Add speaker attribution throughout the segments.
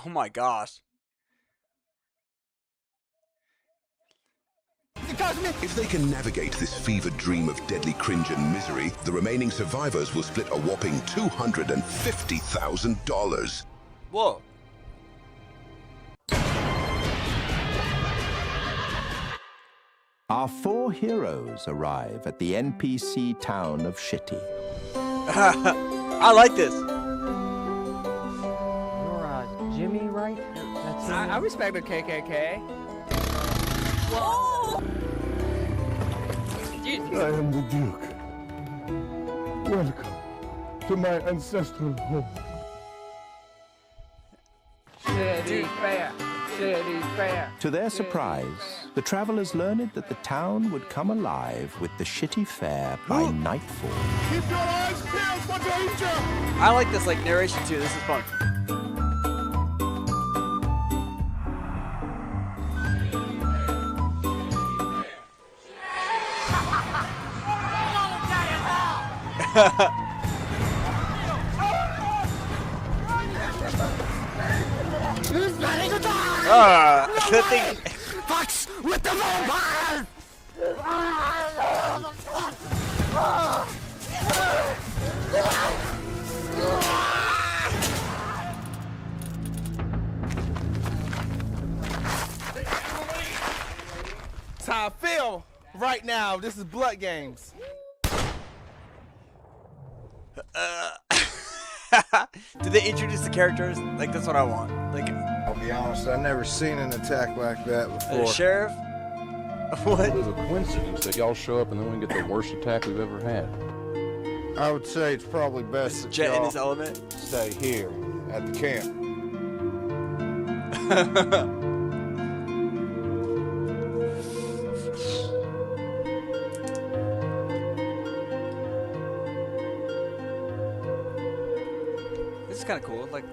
Speaker 1: Oh my gosh.
Speaker 2: If they can navigate this fevered dream of deadly cringe and misery, the remaining survivors will split a whopping $250,000.
Speaker 1: Whoa.
Speaker 3: Our four heroes arrive at the NPC town of Shitty.
Speaker 1: I like this.
Speaker 4: You're Jimmy, right? That's
Speaker 5: I respect the KKK.
Speaker 6: Whoa!
Speaker 7: I am the Duke. Welcome to my ancestral home.
Speaker 5: Shitty fair. Shitty fair.
Speaker 3: To their surprise, the travelers learned that the town would come alive with the Shitty Fair by nightfall.
Speaker 7: Keep your eyes peeled for danger!
Speaker 1: I like this like narration too. This is fun. The thing.
Speaker 5: Fucks with the vampires! That's how I feel right now. This is Bloodgames.
Speaker 1: Did they introduce the characters? Like that's what I want. Like
Speaker 8: I'll be honest, I've never seen an attack like that before.
Speaker 1: the sheriff. What?
Speaker 9: It was a coincidence that y'all show up and then we get the worst attack we've ever had.
Speaker 8: I would say it's probably best that
Speaker 1: Jet in
Speaker 8: y'all
Speaker 1: his element.
Speaker 8: stay here at the camp.
Speaker 1: This is kind of cool. Like,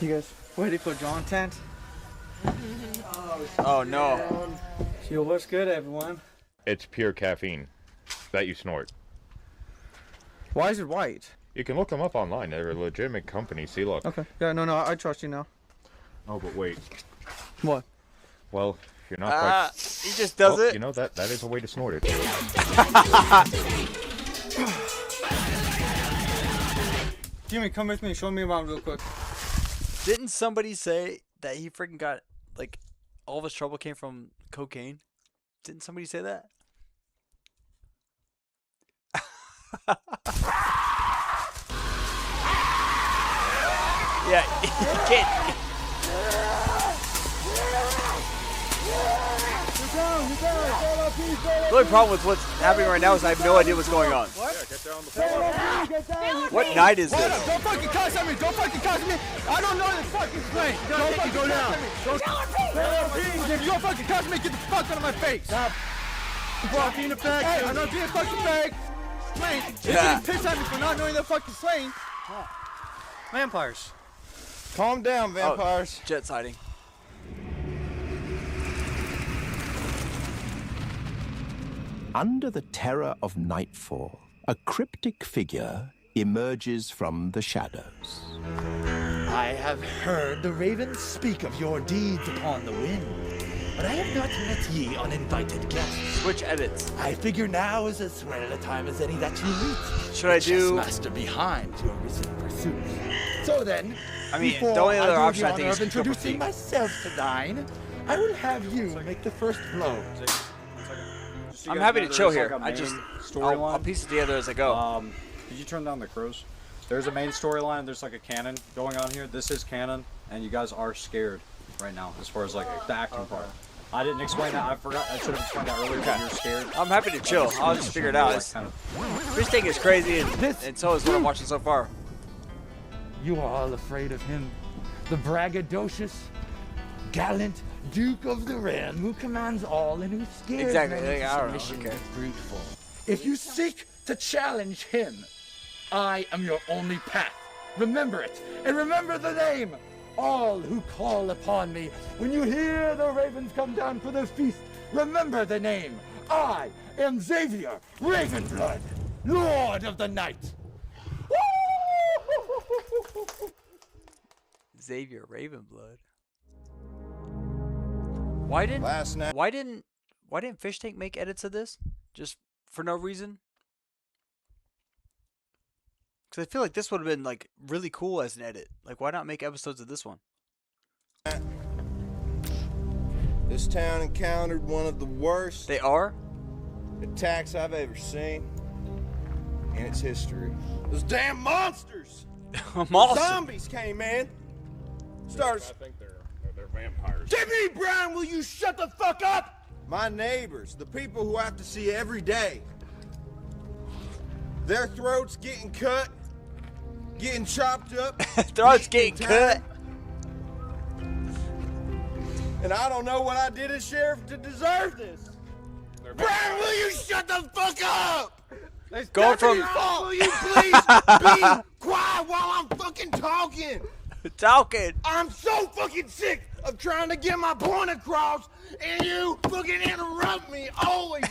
Speaker 5: You guys ready for John Tent?
Speaker 1: oh no.
Speaker 5: Yo, what's good, everyone?
Speaker 10: It's pure caffeine that you snort.
Speaker 5: Why is it white?
Speaker 10: You can look them up online. They're a legitimate company. See, look.
Speaker 5: Okay. Yeah, no, I trust you now.
Speaker 10: Oh, but wait.
Speaker 5: What?
Speaker 10: Well, if you're not quite...
Speaker 1: He just does it.
Speaker 10: You know, that is a way to snort it.
Speaker 5: Jimmy, come with me. Show me around real quick.
Speaker 1: Didn't somebody say that he freaking got like all of his trouble came from cocaine? Didn't somebody say that? Yeah, you can't. The only problem with what's happening right now is I have no idea what's going on. What night is this?
Speaker 5: Don't fucking cuss at me! Don't fucking cuss at me! I don't know this fucking plane! Don't fucking go down! If you don't fucking cuss at me, get the fuck out of my face! Stop! Being a fag! Hey, I'm not being a fucking fag! Slane! You're getting pissed at me for not knowing that fucking Slane! Vampires.
Speaker 8: Calm down, vampires.
Speaker 1: Oh, Jet sighting.
Speaker 3: Under the terror of nightfall, a cryptic figure emerges from the shadows.
Speaker 11: I have heard the ravens speak of your deeds upon the wind, but I have not met ye uninvited guests.
Speaker 1: Switch edits.
Speaker 11: I figure now is as swell a time as any that you meet.
Speaker 1: Should I do?
Speaker 11: Master behind your recent pursuits. So then,
Speaker 1: I mean,
Speaker 11: before
Speaker 1: the only other
Speaker 11: I do
Speaker 1: option
Speaker 11: the
Speaker 1: I think
Speaker 11: honor
Speaker 1: is
Speaker 11: of introducing myself to Dine, I will have you make the first blow.
Speaker 1: I'm happy to chill here. I'll piece it together as I go.
Speaker 4: Did you turn down the crows? There's a main storyline. There's like a canon going on here. This is canon, and you guys are scared right now as far as like the acting part. I didn't explain that. I forgot. I should have explained that earlier. But you're scared.
Speaker 1: I'm happy to chill. I'll just figure it out. Fishtank is crazy, and so is what I'm watching so far.
Speaker 11: You are all afraid of him, the braggadocious, gallant Duke of the Realm, who commands all and who scares
Speaker 1: Exactly.
Speaker 11: men
Speaker 1: I don't
Speaker 11: into
Speaker 1: know.
Speaker 11: submission
Speaker 1: Okay.
Speaker 11: with brute force. If you seek to challenge him, I am your only path. Remember it, and remember the name. All who call upon me, when you hear the ravens come down for the feast, remember the name. I am Xavier Ravenblood, Lord of the Night.
Speaker 1: Xavier Ravenblood. Why didn't Fishtank make edits of this? Just for no reason? Because I feel like this would have been like really cool as an edit. Like, why not make episodes of this one?
Speaker 8: This town encountered one of the worst attacks I've ever seen in its history. Those damn monsters! Zombies came in.
Speaker 9: I think they're vampires.
Speaker 8: Jimmy Brown, will you shut the fuck up? My neighbors, the people who I have to see every day. Their throats getting cut, getting chopped up.
Speaker 1: Throats getting cut.
Speaker 8: And I don't know what I did as sheriff to deserve this. Brown, will you shut the fuck up?
Speaker 1: Go from.
Speaker 8: Will you please be quiet while I'm fucking talking? I'm so fucking sick of trying to get my point across, and you fucking interrupt me. Always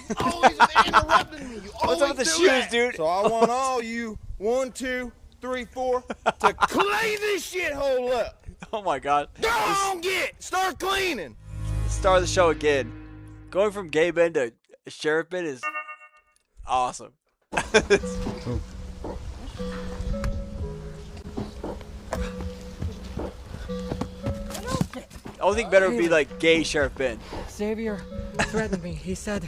Speaker 8: interrupting me. You
Speaker 1: What's up with the shoes, dude?
Speaker 8: So I want all you 1, 2, 3, 4 to clean this shithole up.
Speaker 1: Oh my god.
Speaker 8: Start cleaning.
Speaker 1: Star of the show again. Going from gay Ben to sheriff Ben is awesome. The only thing better would be like gay Sheriff Ben.
Speaker 6: Xavier threatened me. He said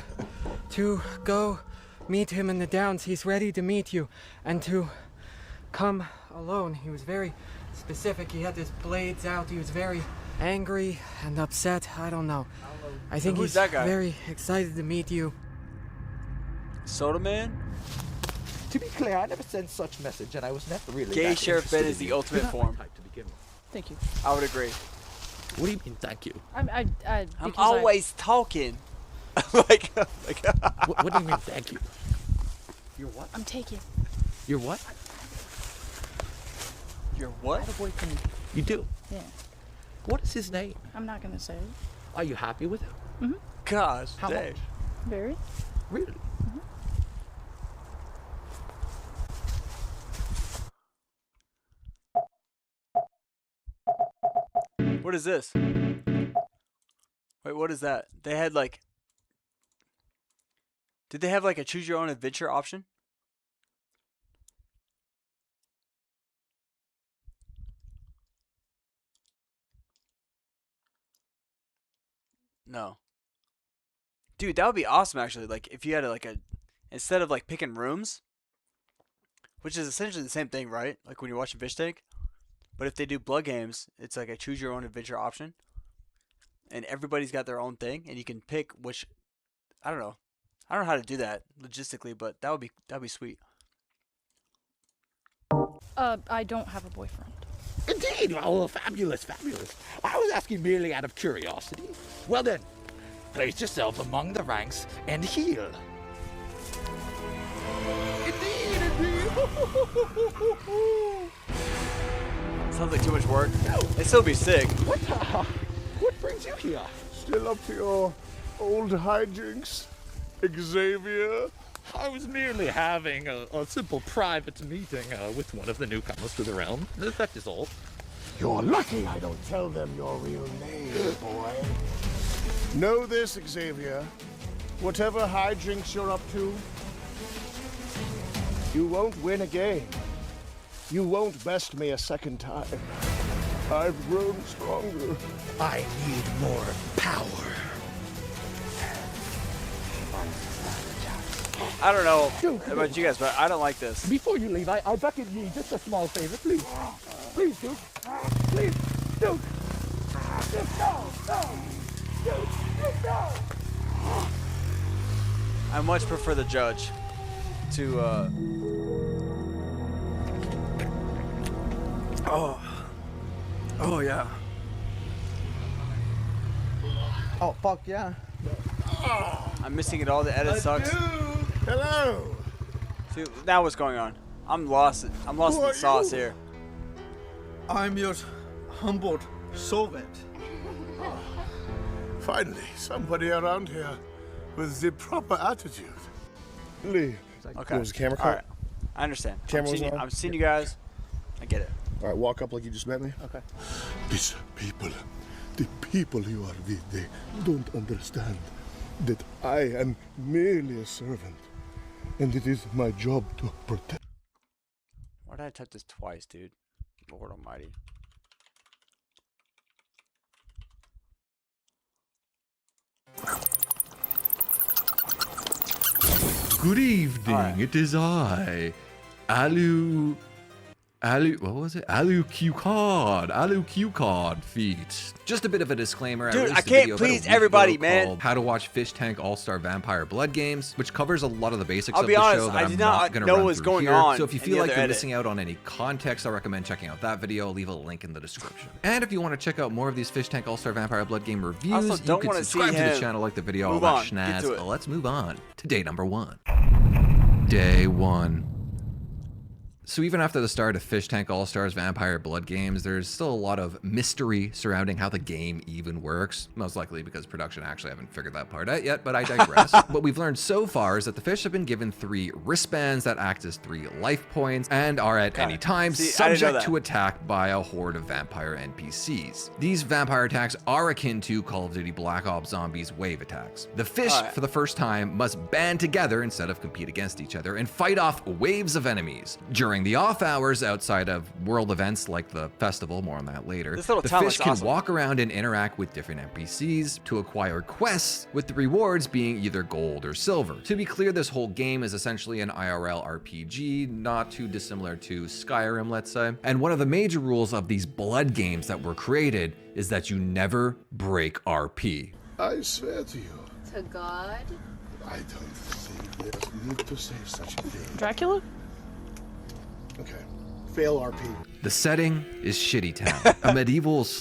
Speaker 6: to go meet him in the Downs. He's ready to meet you and to come alone. He was very specific. He had his blades out. He was very angry and upset. I don't know. I think he's
Speaker 1: that guy?
Speaker 6: Very excited to meet you.
Speaker 1: Soda Man?
Speaker 12: To be clear, I never sent such message, and I was never really.
Speaker 1: Gay Sheriff Ben is the ultimate form.
Speaker 13: Thank you.
Speaker 1: I would agree.
Speaker 12: What do you mean, thank you?
Speaker 13: I'm
Speaker 1: always talking.
Speaker 12: What do you mean, thank you?
Speaker 13: You're what? I'm taking.
Speaker 12: You're what?
Speaker 1: You're what?
Speaker 13: I have a boyfriend.
Speaker 12: You do?
Speaker 13: Yeah.
Speaker 12: What is his name?
Speaker 13: I'm not gonna say it.
Speaker 12: Are you happy with him?
Speaker 13: Mm-hmm.
Speaker 1: Gosh,
Speaker 12: how much?
Speaker 13: Very.
Speaker 12: Really?
Speaker 1: What is this? Wait, what is that? They had like... Did they have like a choose your own adventure option? No. Dude, that would be awesome actually. Like if you had like a... Instead of like picking rooms, which is essentially the same thing, right? Like when you're watching Fishtank. But if they do Bloodgames, it's like a choose your own adventure option. And everybody's got their own thing, and you can pick which. I don't know how to do that logistically, but that'd be sweet.
Speaker 13: I don't have a boyfriend.
Speaker 12: Indeed. Oh, fabulous, fabulous. I was asking merely out of curiosity. Well then, place yourself among the ranks and heal. Indeed, indeed.
Speaker 1: Sounds like too much work. It'd still be sick.
Speaker 12: What brings you here?
Speaker 7: Still up to your old hijinks, Xavier?
Speaker 12: I was merely having a simple private meeting with one of the newcomers to the realm. That is all.
Speaker 7: You're lucky I don't tell them your real name, boy. Know this, Xavier. Whatever hijinks you're up to, you won't win a game. You won't best me a second time. I've grown stronger.
Speaker 12: I need more power.
Speaker 1: I don't know about you guys, but I don't like this.
Speaker 12: Before you leave, I beckon ye just a small favor, please. Please, Duke. Please, Duke. Duke, no, no. Duke, no.
Speaker 1: I much prefer the judge to Oh yeah.
Speaker 6: Oh fuck yeah.
Speaker 1: I'm missing it all. The edit sucks.
Speaker 7: Hello.
Speaker 1: See, now what's going on? I'm lost. I'm lost in the sauce here.
Speaker 5: I'm your humbled servant.
Speaker 7: Finally, somebody around here with the proper attitude. Lee.
Speaker 1: Okay.
Speaker 8: Was the camera
Speaker 1: All
Speaker 8: cut?
Speaker 1: right. I understand.
Speaker 8: Camera was on?
Speaker 1: I'm seeing you guys. I get it.
Speaker 8: All right, walk up like you just met me.
Speaker 1: Okay.
Speaker 7: These people, the people you are with, they don't understand that I am merely a servant, and it is my job to protect.
Speaker 1: Why did I type this twice, dude? Lord almighty.
Speaker 14: Good evening, it is I, what was it? Alu Q Card feet. Just a bit of a disclaimer.
Speaker 1: Dude, I can't please everybody, man.
Speaker 14: How to watch Fishtank All-Star Vampire Bloodgames, which covers a lot of the basics
Speaker 1: I'll
Speaker 14: of
Speaker 1: be
Speaker 14: the
Speaker 1: honest,
Speaker 14: show that
Speaker 1: I
Speaker 14: I'm
Speaker 1: did
Speaker 14: not
Speaker 1: not
Speaker 14: going to
Speaker 1: know
Speaker 14: run
Speaker 1: what was
Speaker 14: through
Speaker 1: going
Speaker 14: here.
Speaker 1: on
Speaker 14: So if you
Speaker 1: in
Speaker 14: feel
Speaker 1: the
Speaker 14: like
Speaker 1: other
Speaker 14: you're
Speaker 1: edit.
Speaker 14: missing out on any context, I recommend checking out that video. I'll leave a link in the description. And if you want to check out more of these Fishtank All-Star Vampire Blood Game reviews,
Speaker 1: Also,
Speaker 14: you
Speaker 1: don't
Speaker 14: can
Speaker 1: wanna
Speaker 14: subscribe
Speaker 1: see
Speaker 14: to the
Speaker 1: him.
Speaker 14: channel, like the video, all
Speaker 1: Move
Speaker 14: that
Speaker 1: on,
Speaker 14: schnaz.
Speaker 1: get to it.
Speaker 14: Let's move on to day number 1. Day 1. So even after the start of Fishtank All-Stars Vampire Blood Games, there's still a lot of mystery surrounding how the game even works. Most likely because production actually haven't figured that part out yet, but I digress. What we've learned so far is that the fish have been given 3 wristbands that act as 3 life points and are at any time subject to attack by a horde of vampire NPCs. These vampire attacks are akin to Call of Duty Black Ops Zombies wave attacks. The fish, for the first time, must band together instead of compete against each other and fight off waves of enemies. During the off hours outside of world events like the festival, more on that later, the fish can walk around and interact with different NPCs to acquire quests, with the rewards being either gold or silver. To be clear, this whole game is essentially an IRL RPG, not too dissimilar to Skyrim, let's say. And one of the major rules of these blood games that were created is that you never break RP.
Speaker 7: I swear to you,
Speaker 15: To God?
Speaker 7: I don't think there's need to say such a thing.
Speaker 13: Dracula?
Speaker 7: Okay. Fail RP.
Speaker 14: The setting is Shitty Town, a medieval /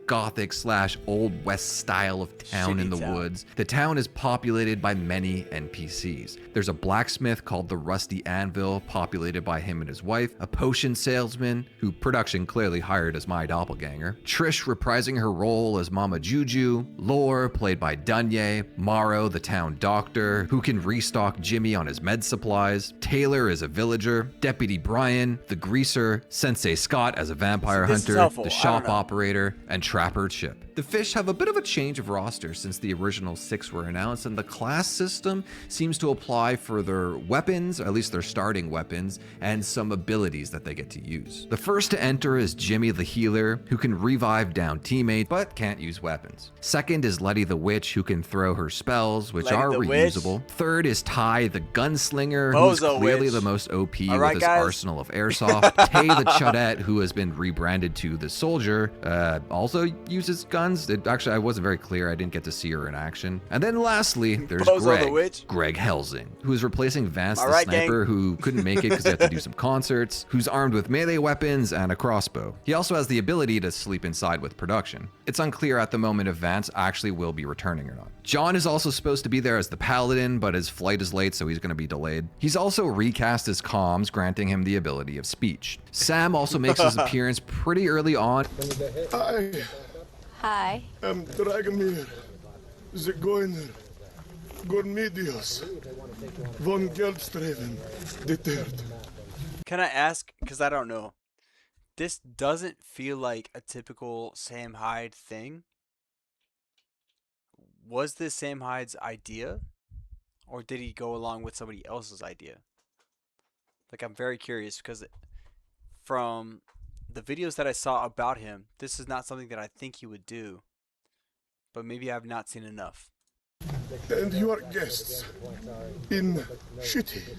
Speaker 14: Gothic / Old West style of town in the woods. The town is populated by many NPCs. There's a blacksmith called the Rusty Anvil, populated by him and his wife, a potion salesman, who production clearly hired as my doppelganger, Trish reprising her role as Mama Juju, Lore, played by Dunye, Morrow, the town doctor, who can restock Jimmy on his med supplies, Taylor as a villager, Deputy Brian, the greaser, Sensei Scott as a vampire hunter, the shop operator, and Trapper Chip. The fish have a bit of a change of roster since the original 6 were announced, and the class system seems to apply for their weapons, or at least their starting weapons, and some abilities that they get to use. The first to enter is Jimmy the healer, who can revive down teammates but can't use weapons. Second is Letty the witch, who can throw her spells, which are reusable. Third is Ty the gunslinger, who's clearly the most OP with his arsenal of airsoft. Tay the chudette, who has been rebranded to the soldier, also uses guns. Actually, I wasn't very clear. I didn't get to see her in action. And then lastly, there's Greg Helsing, who is replacing Vance the sniper, who couldn't make it because he had to do some concerts, who's armed with melee weapons and a crossbow. He also has the ability to sleep inside with production. It's unclear at the moment if Vance actually will be returning or not. John is also supposed to be there as the paladin, but his flight is late, so he's going to be delayed. He's also recast as comms, granting him the ability of speech. Sam also makes his appearance pretty early on.
Speaker 15: Hi.
Speaker 7: I'm Dragomir, Zigeuner, Gormidios, von Geldstraven, the third.
Speaker 1: Can I ask, because I don't know, this doesn't feel like a typical Sam Hyde thing. Was this Sam Hyde's idea? Or did he go along with somebody else's idea? Like, I'm very curious because from the videos that I saw about him, this is not something that I think he would do. But maybe I have not seen enough.
Speaker 7: And you are guests in Shitty.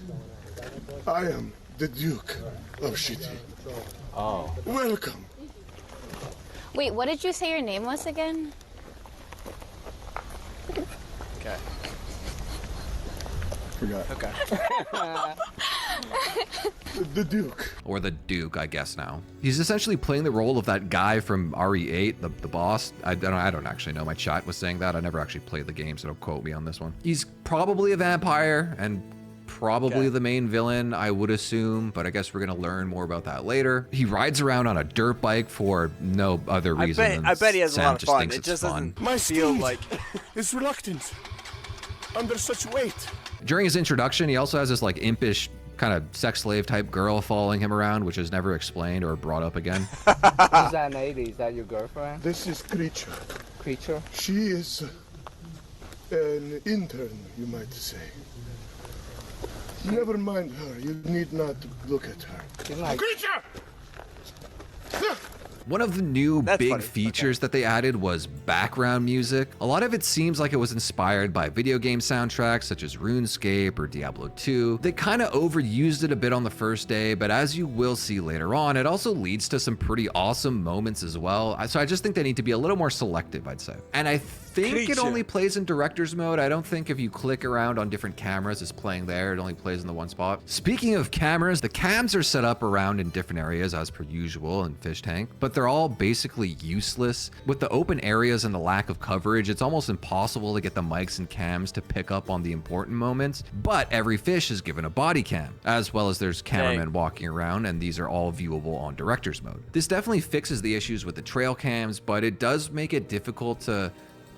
Speaker 7: I am the Duke of Shitty.
Speaker 10: Oh.
Speaker 7: Welcome.
Speaker 15: Wait, what did you say your name was again?
Speaker 1: Okay.
Speaker 7: Forgot.
Speaker 1: Okay.
Speaker 7: The Duke.
Speaker 14: Or the Duke, I guess now. He's essentially playing the role of that guy from RE8, the boss. I don't actually know. My chat was saying that. I never actually played the game, so don't quote me on this one. He's probably a vampire and probably the main villain, I would assume, but I guess we're gonna learn more about that later. He rides around on a dirt bike for no other reason.
Speaker 1: I bet he has
Speaker 14: Sam
Speaker 1: a lot of
Speaker 14: just
Speaker 1: fun.
Speaker 14: thinks
Speaker 1: It
Speaker 14: it's
Speaker 1: just
Speaker 14: fun.
Speaker 1: doesn't
Speaker 7: My
Speaker 1: feel
Speaker 7: steed
Speaker 1: like
Speaker 7: is reluctant under such weight.
Speaker 14: During his introduction, he also has this like impish kind of sex slave type girl following him around, which is never explained or brought up again.
Speaker 12: Who's that lady? Is that your girlfriend?
Speaker 7: This is Creature.
Speaker 12: Creature?
Speaker 7: She is an intern, you might say. Never mind her. You need not look at her. Creature!
Speaker 14: One of the new big features that they added was background music. A lot of it seems like it was inspired by video game soundtracks such as RuneScape or Diablo 2. They kind of overused it a bit on the first day, but as you will see later on, it also leads to some pretty awesome moments as well. So I just think they need to be a little more selective, I'd say. And I think it only plays in director's mode. I don't think if you click around on different cameras, it's playing there. It only plays in the one spot. Speaking of cameras, the cams are set up around in different areas as per usual in Fishtank, but they're all basically useless. With the open areas and the lack of coverage, it's almost impossible to get the mics and cams to pick up on the important moments, but every fish is given a body cam, as well as there's cameramen walking around, and these are all viewable on director's mode. This definitely fixes the issues with the trail cams, but it does make it difficult to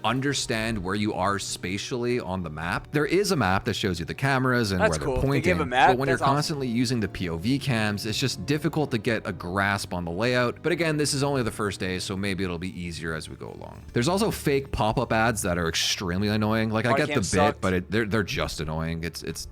Speaker 14: understand where you are spatially on the map. There is a map that shows you the cameras and where they're pointing,
Speaker 1: they give a map?
Speaker 14: but when you're
Speaker 1: That's awesome.
Speaker 14: constantly using the POV cams, it's just difficult to get a grasp on the layout. But again, this is only the first day, so maybe it'll be easier as we go along. There's also fake pop-up ads that are extremely annoying. Like, I get the bit, but they're just annoying.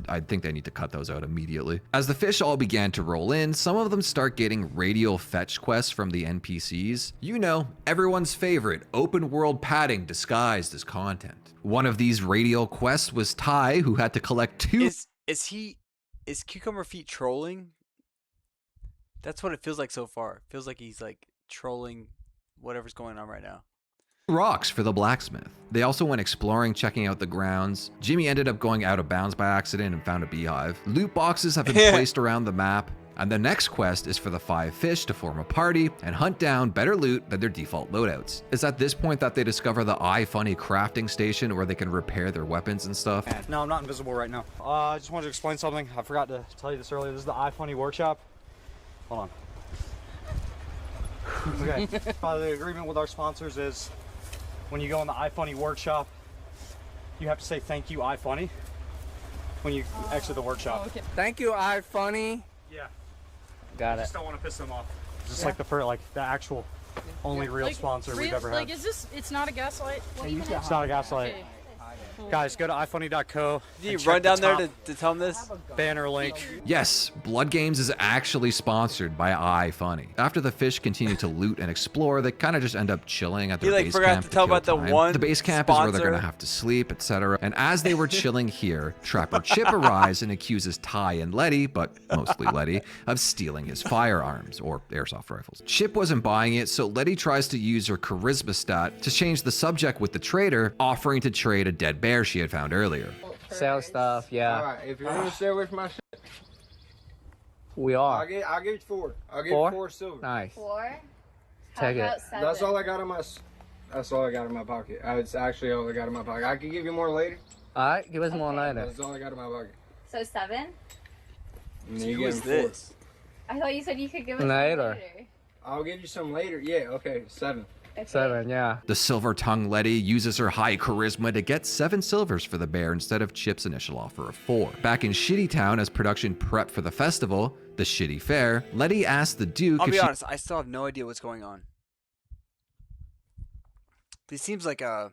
Speaker 14: I think they need to cut those out immediately. As the fish all began to roll in, some of them start getting radial fetch quests from the NPCs. You know, everyone's favorite, open world padding disguised as content. One of these radial quests was Ty, who had to collect 2.
Speaker 1: Is Cucumber Feet trolling? That's what it feels like so far. It feels like he's like trolling whatever's going on right now.
Speaker 14: Rocks for the blacksmith. They also went exploring, checking out the grounds. Jimmy ended up going out of bounds by accident and found a beehive. Loot boxes have been placed around the map. And the next quest is for the 5 fish to form a party and hunt down better loot than their default loadouts. It's at this point that they discover the iFunny crafting station where they can repair their weapons and stuff.
Speaker 4: No, I'm not invisible right now. I just wanted to explain something. I forgot to tell you this earlier. This is the iFunny workshop. Hold on. Okay. The agreement with our sponsors is when you go in the iFunny workshop, you have to say thank you, iFunny, when you exit the workshop.
Speaker 12: Okay. Thank you, iFunny.
Speaker 4: Yeah.
Speaker 12: Got
Speaker 4: I just don't want to piss them off. It's just like the actual only real sponsor we've ever had.
Speaker 13: Like, is this? It's not a gaslight.
Speaker 4: It's not a gaslight.
Speaker 13: Okay.
Speaker 4: Guys, go to ifunny.co.
Speaker 1: Did you run down there to tell them this?
Speaker 4: Banner link.
Speaker 14: Yes, Bloodgames is actually sponsored by iFunny. After the fish continue to loot and explore, they kind of just end up chilling at their base camp.
Speaker 1: To tell about the one
Speaker 14: The base camp is where they're going to have to sleep, etc. And as they were chilling here, Trapper Chip arrives and accuses Ty and Letty, but mostly Letty, of stealing his firearms, or airsoft rifles. Chip wasn't buying it, so Letty tries to use her charisma stat to change the subject with the trader, offering to trade a dead bear she had found earlier.
Speaker 12: Sell stuff, yeah.
Speaker 8: All right, if you're gonna sell with my shit,
Speaker 12: we are.
Speaker 8: I'll give you 4. I'll give
Speaker 12: 4?
Speaker 8: you 4 silver.
Speaker 12: Nice.
Speaker 15: 4?
Speaker 12: Take it.
Speaker 8: That's all I got in my. That's all I got in my pocket. It's actually all I got in my pocket. I can give you more later.
Speaker 12: All right, give us more later.
Speaker 8: That's all I got in my pocket.
Speaker 15: So 7?
Speaker 8: Who is this?
Speaker 15: I thought you said you could give us
Speaker 12: Later.
Speaker 8: I'll give you some later. Yeah, okay, 7.
Speaker 12: 7, yeah.
Speaker 14: The silver-tongued Letty uses her high charisma to get 7 silvers for the bear instead of Chip's initial offer of 4. Back in Shitty Town, as production prepped for the festival, the Shitty Fair, Letty asked the Duke
Speaker 1: I'll be honest, I still have no idea what's going on. This seems like a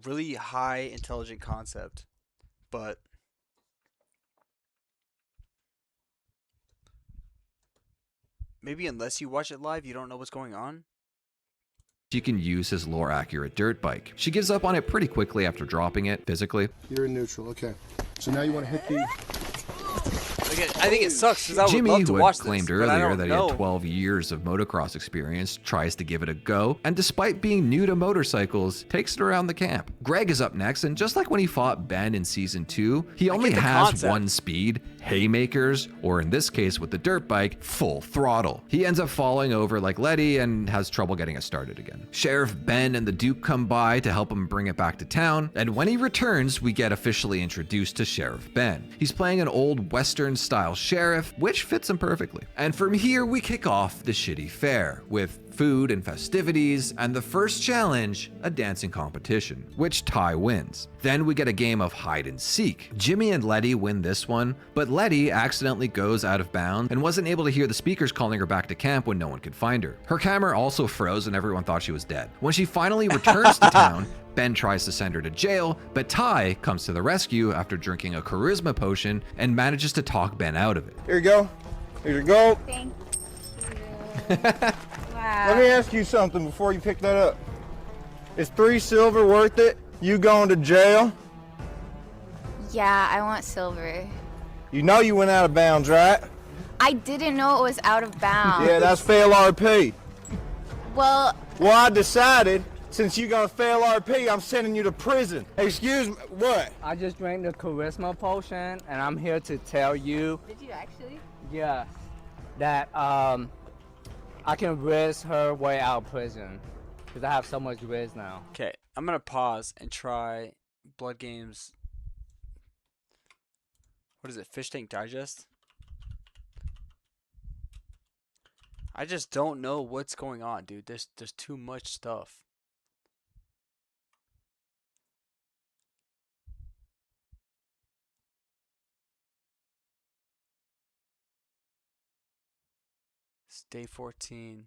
Speaker 1: really high intelligent concept, but maybe unless you watch it live, you don't know what's going on.
Speaker 14: she can use his lore-accurate dirt bike. She gives up on it pretty quickly after dropping it physically.
Speaker 7: You're in neutral, okay. So now you want to hit the...
Speaker 1: I think it sucks because I would
Speaker 14: Jimmy,
Speaker 1: love to
Speaker 14: who
Speaker 1: watch
Speaker 14: had claimed
Speaker 1: this, but I
Speaker 14: earlier
Speaker 1: don't
Speaker 14: that he
Speaker 1: know.
Speaker 14: had 12 years of motocross experience, tries to give it a go, and despite being new to motorcycles, takes it around the camp. Greg is up next, and just like when he fought Ben in Season 2, he only has
Speaker 1: concept.
Speaker 14: one speed, haymakers, or in this case with the dirt bike, full throttle. He ends up falling over like Letty and has trouble getting it started again. Sheriff Ben and the Duke come by to help him bring it back to town, and when he returns, we get officially introduced to Sheriff Ben. He's playing an old Western Bloodgames-style sheriff, which fits him perfectly. And from here, we kick off the shitty fair, with food and festivities, and the first challenge, a dancing competition, which Ty wins. Then we get a game of hide and seek. Jimmy and Letty win this one, but Letty accidentally goes out of bounds and wasn't able to hear the speakers calling her back to camp when no one could find her. Her camera also froze and everyone thought she was dead. When she finally returns to town, Ben tries to send her to jail, but Ty comes to the rescue after drinking a charisma potion and manages to talk Ben out of it.
Speaker 8: Here you go. Here's your gold.
Speaker 15: Thank
Speaker 8: Let me ask you something before you pick that up. Is 3 silver worth it? You going to jail?
Speaker 15: Yeah, I want silver.
Speaker 8: You know you went out of bounds, right?
Speaker 15: I didn't know it was out of bounds.
Speaker 8: Yeah, that's fail RP.
Speaker 15: Well,
Speaker 8: I decided since you gonna fail RP, I'm sending you to prison. Excuse me, what?
Speaker 16: I just drank the charisma potion, and I'm here to tell you.
Speaker 15: Did you actually?
Speaker 16: Yeah, that I can risk her way out of prison because I have so much risk now.
Speaker 1: Okay, I'm gonna pause and try Bloodgames. What is it? Fishtank Digest? I just don't know what's going on, dude. There's too much stuff. It's day 14.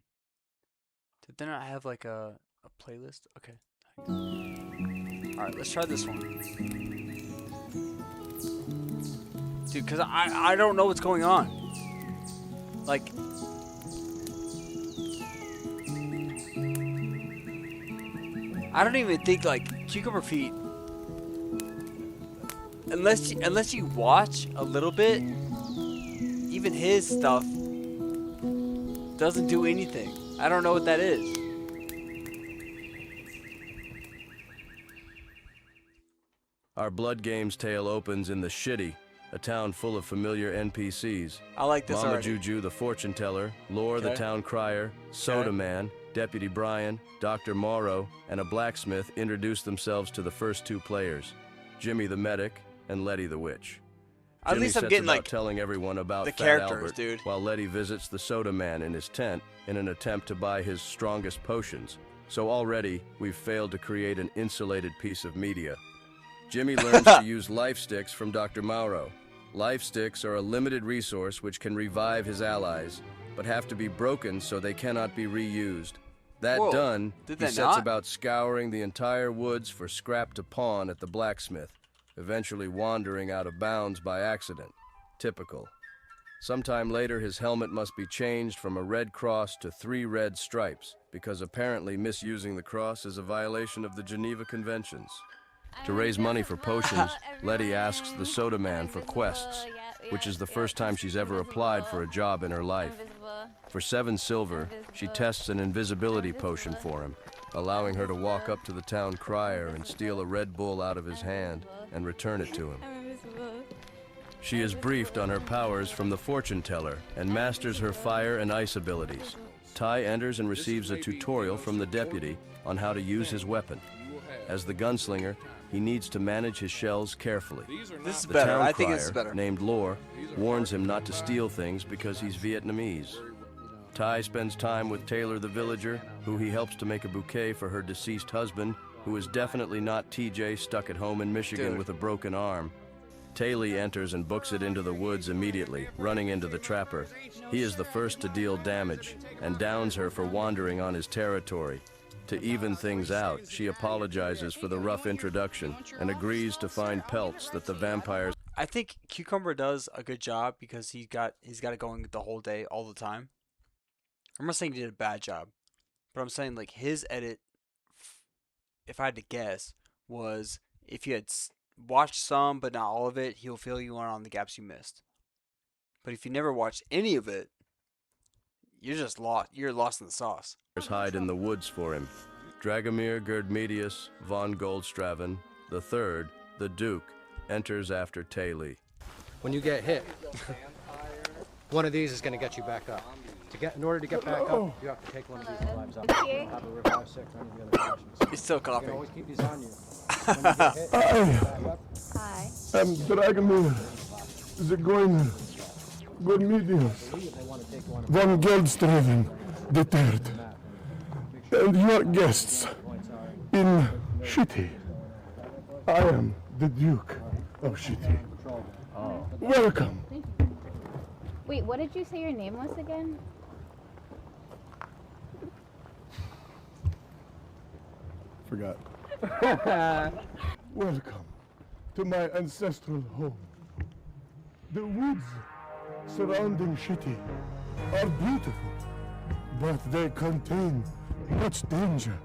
Speaker 1: Did they not have like a playlist? Okay. Alright, let's try this one. Dude, because I don't know what's going on. Like, I don't even think like Cucumber Feet, unless you watch a little bit, even his stuff doesn't do anything. I don't know what that is.
Speaker 17: Our Bloodgames tale opens in the Shitty, a town full of familiar NPCs.
Speaker 1: I like this
Speaker 17: Mama
Speaker 1: already.
Speaker 17: Juju, the fortune teller, Lore, the
Speaker 1: Okay.
Speaker 17: town crier, Soda Man, Deputy Brian, Dr. Morrow, and a blacksmith introduce themselves to the first 2 players, Jimmy the medic and Letty the witch.
Speaker 1: At
Speaker 17: Jimmy
Speaker 1: least I'm
Speaker 17: sets
Speaker 1: getting
Speaker 17: about
Speaker 1: like
Speaker 17: telling everyone about
Speaker 1: the
Speaker 17: Fat
Speaker 1: characters,
Speaker 17: Albert,
Speaker 1: dude.
Speaker 17: while Letty visits the Soda Man in his tent in an attempt to buy his strongest potions. So already, we've failed to create an insulated piece of media. Jimmy learns to use life sticks from Dr. Mauro. Life sticks are a limited resource which can revive his allies, but have to be broken so they cannot be reused. That
Speaker 1: Whoa,
Speaker 17: done,
Speaker 1: did
Speaker 17: he
Speaker 1: they
Speaker 17: sets
Speaker 1: not?
Speaker 17: about scouring the entire woods for scrap to pawn at the blacksmith, eventually wandering out of bounds by accident. Typical. Sometime later, his helmet must be changed from a red cross to 3 red stripes, because apparently misusing the cross is a violation of the Geneva Conventions. To raise money for potions, Letty asks the Soda Man for quests, which is the first time she's ever applied for a job in her life. For 7 silver, she tests an invisibility potion for him, allowing her to walk up to the town crier and steal a Red Bull out of his hand and return it to him. She is briefed on her powers from the fortune teller and masters her fire and ice abilities. Ty enters and receives a tutorial from the deputy on how to use his weapon. As the gunslinger, he needs to manage his shells carefully.
Speaker 1: This is
Speaker 17: The
Speaker 1: better.
Speaker 17: town
Speaker 1: I think this is
Speaker 17: crier,
Speaker 1: better.
Speaker 17: named Lore, warns him not to steal things because he's Vietnamese. Ty spends time with Taylor the villager, who he helps to make a bouquet for her deceased husband, who is definitely not TJ stuck at home in Michigan
Speaker 1: Dude.
Speaker 17: with a broken arm. Taylor enters and books it into the woods immediately, running into the trapper. He is the first to deal damage, and downs her for wandering on his territory. To even things out, she apologizes for the rough introduction and agrees to find pelts that the vampires...
Speaker 1: I think Cucumber does a good job because he's got it going the whole day, all the time. I'm not saying he did a bad job, but I'm saying like his edit, if I had to guess, was if you had watched some but not all of it, he'll fill you in on the gaps you missed. But if you never watched any of it, you're just lost. You're lost in the sauce.
Speaker 17: hide in the woods for him. Dragomir Gerdmedius von Goldstraven III, the Duke, enters after Taylor.
Speaker 18: When you get hit, one of these is going to get you back up. In order to get back up, you have to take one of these lives up. Have a revive sick or any of the other actions.
Speaker 1: He's still coughing.
Speaker 18: You can always keep these on you. When you get hit, you get back up.
Speaker 15: Hi.
Speaker 7: Dragomir, is it going Gormidius, von Geldstraven, the third, and your guests in Shitty. I am the Duke of Shitty. Welcome.
Speaker 15: Wait, what did you say your name was again?
Speaker 7: Forgot. Welcome to my ancestral home. The woods surrounding Shitty are beautiful, but they contain much danger.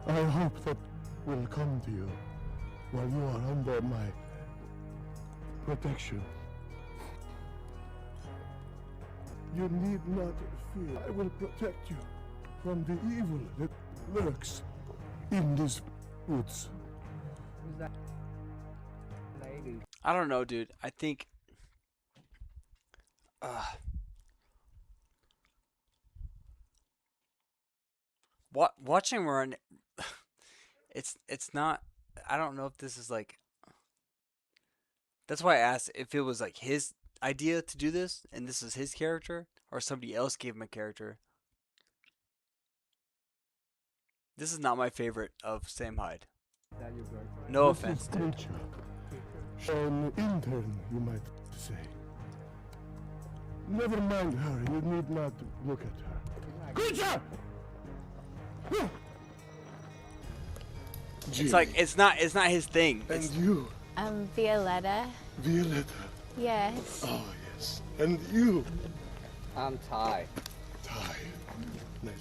Speaker 7: I hope that will come to you while you are under my protection. You need not fear. I will protect you from the evil that lurks in these woods.
Speaker 1: I don't know, dude. I think watching run it's not, I don't know if this is like, that's why I asked if it was like his idea to do this and this is his character or somebody else gave him a character. This is not my favorite of Sam Hyde. No offense, dude.
Speaker 7: An intern, you might say. Never mind her. You need not look at her. Creature!
Speaker 1: It's like it's not his thing.
Speaker 7: And you,
Speaker 15: Violetta.
Speaker 7: Violetta.
Speaker 15: Yes.
Speaker 7: Oh yes. And you,
Speaker 16: I'm Ty.
Speaker 7: Ty. Nice.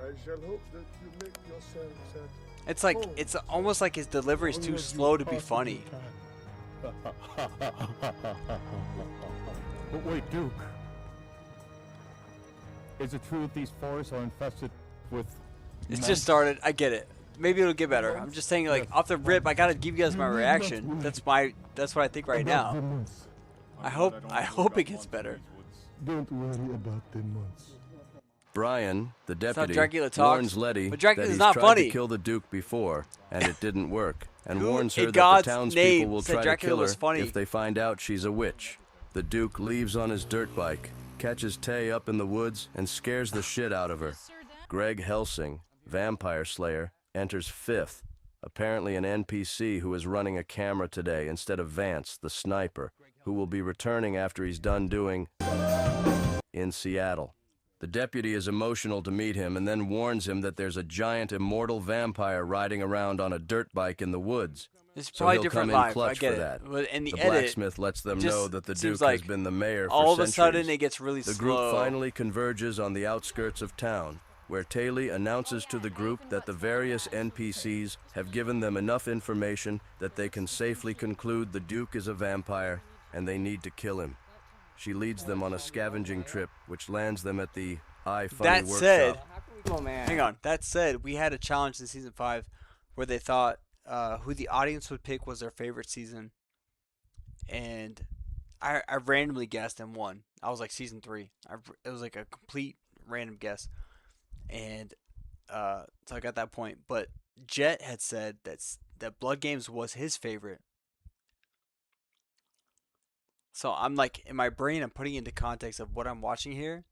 Speaker 7: I shall hope that you make yourself at
Speaker 1: It's like it's almost like his delivery is too slow to be funny.
Speaker 10: But wait, Duke. Is it true that these forests are infested with...
Speaker 1: It's just started. I get it. Maybe it'll get better. I'm just saying, like, off the rip, I gotta give you guys my reaction. That's what I think right now. I hope it gets better.
Speaker 7: Don't worry about the months.
Speaker 17: Brian, the deputy,
Speaker 1: Dracula talks,
Speaker 17: warns Letty
Speaker 1: but
Speaker 17: that
Speaker 1: Dracula's
Speaker 17: he's
Speaker 1: not
Speaker 17: tried
Speaker 1: funny.
Speaker 17: to kill the Duke before, and it didn't work, and
Speaker 1: Who
Speaker 17: warns her
Speaker 1: in
Speaker 17: that
Speaker 1: God's
Speaker 17: the townspeople
Speaker 1: name
Speaker 17: will
Speaker 1: said
Speaker 17: try to
Speaker 1: Dracula
Speaker 17: kill her
Speaker 1: was funny?
Speaker 17: if they find out she's a witch. The Duke leaves on his dirt bike, catches Tay up in the woods, and scares the shit out of her. Greg Helsing, vampire slayer, enters fifth, apparently an NPC who is running a camera today instead of Vance, the sniper, who will be returning after he's done doing in Seattle. The deputy is emotional to meet him and then warns him that there's a giant immortal vampire riding around on a dirt bike in the woods.
Speaker 1: It's
Speaker 17: So
Speaker 1: probably
Speaker 17: he'll
Speaker 1: different
Speaker 17: come in
Speaker 1: live. I
Speaker 17: clutch
Speaker 1: get
Speaker 17: for
Speaker 1: it.
Speaker 17: that.
Speaker 1: But in the
Speaker 17: The
Speaker 1: edit,
Speaker 17: blacksmith lets them
Speaker 1: just
Speaker 17: know that the
Speaker 1: seems
Speaker 17: Duke
Speaker 1: like
Speaker 17: has been the mayor for
Speaker 1: all of a
Speaker 17: centuries.
Speaker 1: sudden it gets really
Speaker 17: The
Speaker 1: slow.
Speaker 17: group finally converges on the outskirts of town, where Taylor announces to the group that the various NPCs have given them enough information that they can safely conclude the Duke is a vampire and they need to kill him. She leads them on a scavenging trip, which lands them at the iFunny
Speaker 1: That
Speaker 17: workshop.
Speaker 1: said,
Speaker 16: Oh, man.
Speaker 1: hang on. That said, we had a challenge in season 5 where they thought who the audience would pick was their favorite season, and I randomly guessed and won. I was like season 3. It was like a complete random guess, and so I got that point. But Jet had said that Bloodgames was his favorite. So I'm like, in my brain, I'm putting into context of what I'm watching here,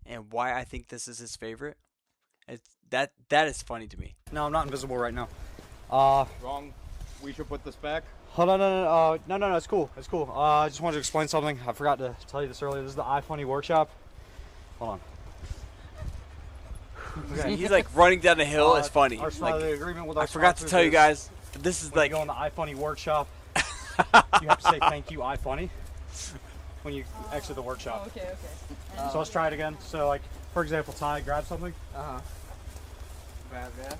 Speaker 1: and why I think this is his favorite. That is funny to me.
Speaker 4: No, I'm not invisible right now.
Speaker 10: Wrong. We should put this back.
Speaker 4: Hold on, no, it's cool. It's cool. I just wanted to explain something. I forgot to tell you this earlier. This is the iFunny workshop. Hold on.
Speaker 1: Okay. He's like running down the hill. It's funny.
Speaker 4: Our
Speaker 1: Like,
Speaker 4: agreement with our
Speaker 1: I forgot to
Speaker 4: sponsors
Speaker 1: tell you
Speaker 4: is
Speaker 1: guys. This is
Speaker 4: when
Speaker 1: like
Speaker 4: you go in the iFunny workshop. You have to say thank you, iFunny, when you exit the workshop.
Speaker 13: Okay.
Speaker 4: So let's try it again. So like, for example, Ty, grab something.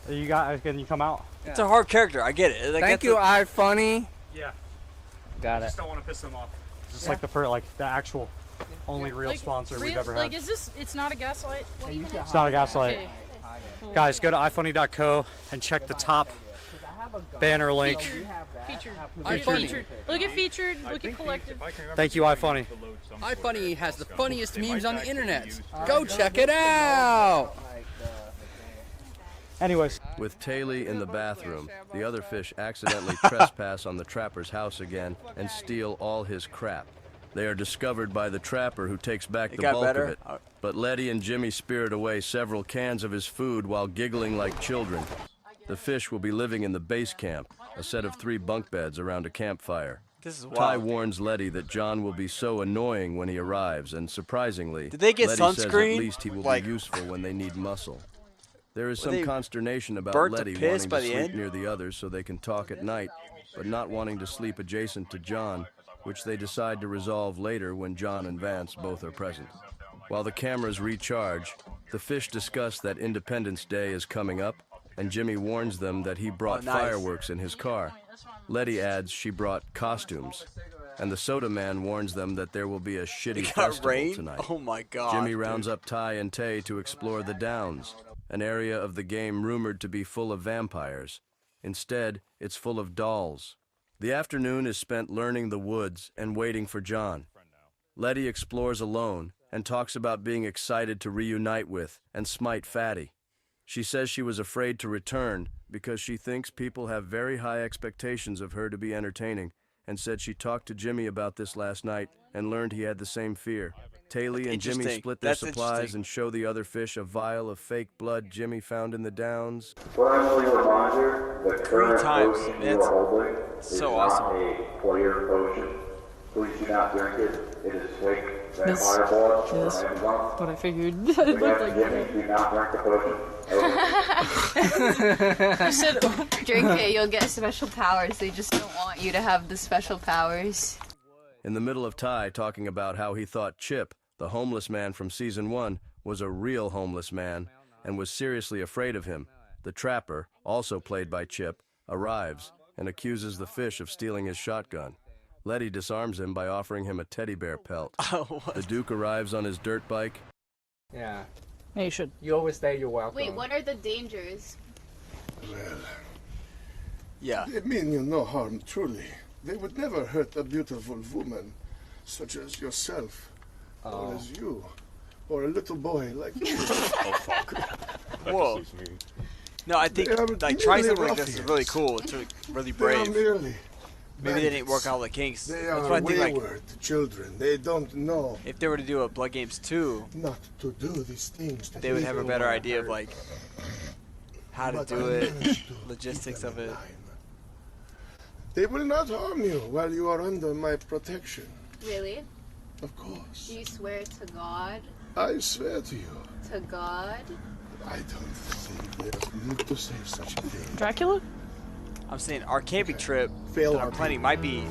Speaker 4: You got? Can you come out?
Speaker 1: it's a hard character. I get it. Like,
Speaker 16: Thank
Speaker 1: that's
Speaker 16: you,
Speaker 1: a-
Speaker 16: iFunny.
Speaker 4: Yeah.
Speaker 16: Got
Speaker 4: I
Speaker 16: it.
Speaker 4: just don't want to piss them off. Just like the actual only real sponsor we've ever
Speaker 13: Like,
Speaker 4: had.
Speaker 13: is this? It's not a gaslight. What even?
Speaker 4: It's not a gaslight.
Speaker 13: Okay.
Speaker 4: Guys, go to ifunny.co and check the top banner link.
Speaker 13: Featured.
Speaker 4: iFunny.
Speaker 13: Featured. Look at featured. Look at collective.
Speaker 4: Thank you, iFunny.
Speaker 19: iFunny has the funniest memes on the internet. Go check it out!
Speaker 4: Anyways.
Speaker 17: With Taylor in the bathroom, the other fish accidentally trespass on the trapper's house again and steal all his crap. They are discovered by the trapper who takes back
Speaker 1: It
Speaker 17: the
Speaker 1: got
Speaker 17: bulk
Speaker 1: better?
Speaker 17: of it. But Letty and Jimmy spirit away several cans of his food while giggling like children. The fish will be living in the base camp, a set of 3 bunk beds around a campfire.
Speaker 1: This is
Speaker 17: Ty
Speaker 1: wild.
Speaker 17: warns Letty that John will be so annoying when he arrives, and surprisingly,
Speaker 1: Did they get
Speaker 17: Letty says
Speaker 1: sunscreen?
Speaker 17: at least he will
Speaker 1: Like-
Speaker 17: be useful when they need muscle. There is
Speaker 1: Were
Speaker 17: some
Speaker 1: they
Speaker 17: consternation about
Speaker 1: burnt to
Speaker 17: Letty
Speaker 1: piss
Speaker 17: wanting
Speaker 1: by
Speaker 17: to
Speaker 1: the
Speaker 17: sleep
Speaker 1: end?
Speaker 17: near the others so they can talk at night, but not wanting to sleep adjacent to John, which they decide to resolve later when John and Vance both are present. While the cameras recharge, the fish discuss that Independence Day is coming up, and Jimmy warns them that he brought
Speaker 1: nice.
Speaker 17: fireworks in his car. Letty adds she brought costumes, and the soda man warns them that there will be a shitty
Speaker 1: It got
Speaker 17: festival
Speaker 1: rain?
Speaker 17: tonight.
Speaker 1: Oh my god.
Speaker 17: Jimmy
Speaker 1: dude.
Speaker 17: rounds up Ty and Tay to explore the Downs, an area of the game rumored to be full of vampires. Instead, it's full of dolls. The afternoon is spent learning the woods and waiting for John. Letty explores alone and talks about being excited to reunite with and smite Fatty. She says she was afraid to return because she thinks people have very high expectations of her to be entertaining, and said she talked to Jimmy about this last night and learned he had the same fear. Taylor and Jimmy
Speaker 1: Interesting.
Speaker 17: split their
Speaker 1: That's
Speaker 17: supplies
Speaker 1: interesting.
Speaker 17: and show the other fish a vial of fake blood Jimmy found in the Downs.
Speaker 20: Friendly reminder, the current
Speaker 1: times.
Speaker 20: potion you
Speaker 1: That's
Speaker 20: are holding is
Speaker 1: so
Speaker 20: not
Speaker 1: awesome.
Speaker 20: a player potion. Please do not drink it. It is fake
Speaker 13: Yes.
Speaker 20: vampire blood from
Speaker 13: Yes.
Speaker 20: Amazon.
Speaker 13: But I figured it looked like
Speaker 20: Jimmy, do not drink the potion.
Speaker 15: You said drink it, you'll get special powers. They just don't want you to have the special powers.
Speaker 17: In the middle of Ty talking about how he thought Chip, the homeless man from Season 1, was a real homeless man and was seriously afraid of him, the trapper, also played by Chip, arrives and accuses the fish of stealing his shotgun. Letty disarms him by offering him a teddy bear pelt. The Duke arrives on his dirt bike.
Speaker 16: Yeah.
Speaker 13: Yeah, you should.
Speaker 16: You always say you're welcome.
Speaker 15: Wait, what are the dangers?
Speaker 7: Well,
Speaker 1: yeah.
Speaker 7: They mean you no harm, truly. They would never hurt a beautiful woman, such as yourself, or as you, or a little boy like you.
Speaker 9: Oh, fuck.
Speaker 1: Whoa. No, I think
Speaker 7: They are
Speaker 1: like trying
Speaker 7: merely
Speaker 1: something like this is
Speaker 7: ruffians.
Speaker 1: really cool. It's really
Speaker 7: They are
Speaker 1: brave.
Speaker 7: merely
Speaker 1: Maybe they didn't
Speaker 7: bandits.
Speaker 1: work out all the kinks.
Speaker 7: They
Speaker 1: That's
Speaker 7: are
Speaker 1: what I think. Like,
Speaker 7: wayward children. They don't know
Speaker 1: if they were to do a Blood Games 2,
Speaker 7: not to do these things. that
Speaker 1: they would have a
Speaker 7: evil
Speaker 1: better
Speaker 7: one
Speaker 1: idea of
Speaker 7: heard.
Speaker 1: like how to
Speaker 7: But
Speaker 1: do
Speaker 7: I
Speaker 1: it,
Speaker 7: managed to
Speaker 1: logistics
Speaker 7: keep
Speaker 1: of
Speaker 7: them
Speaker 1: it.
Speaker 7: in line. They will not harm you while you are under my protection.
Speaker 15: Really?
Speaker 7: Of course.
Speaker 15: Do you swear to God?
Speaker 7: I swear to you.
Speaker 15: To God?
Speaker 7: I don't think there's need to say such a thing.
Speaker 13: Dracula?
Speaker 1: I'm saying our camping trip
Speaker 7: Fail
Speaker 1: that I'm
Speaker 7: our
Speaker 1: planning might be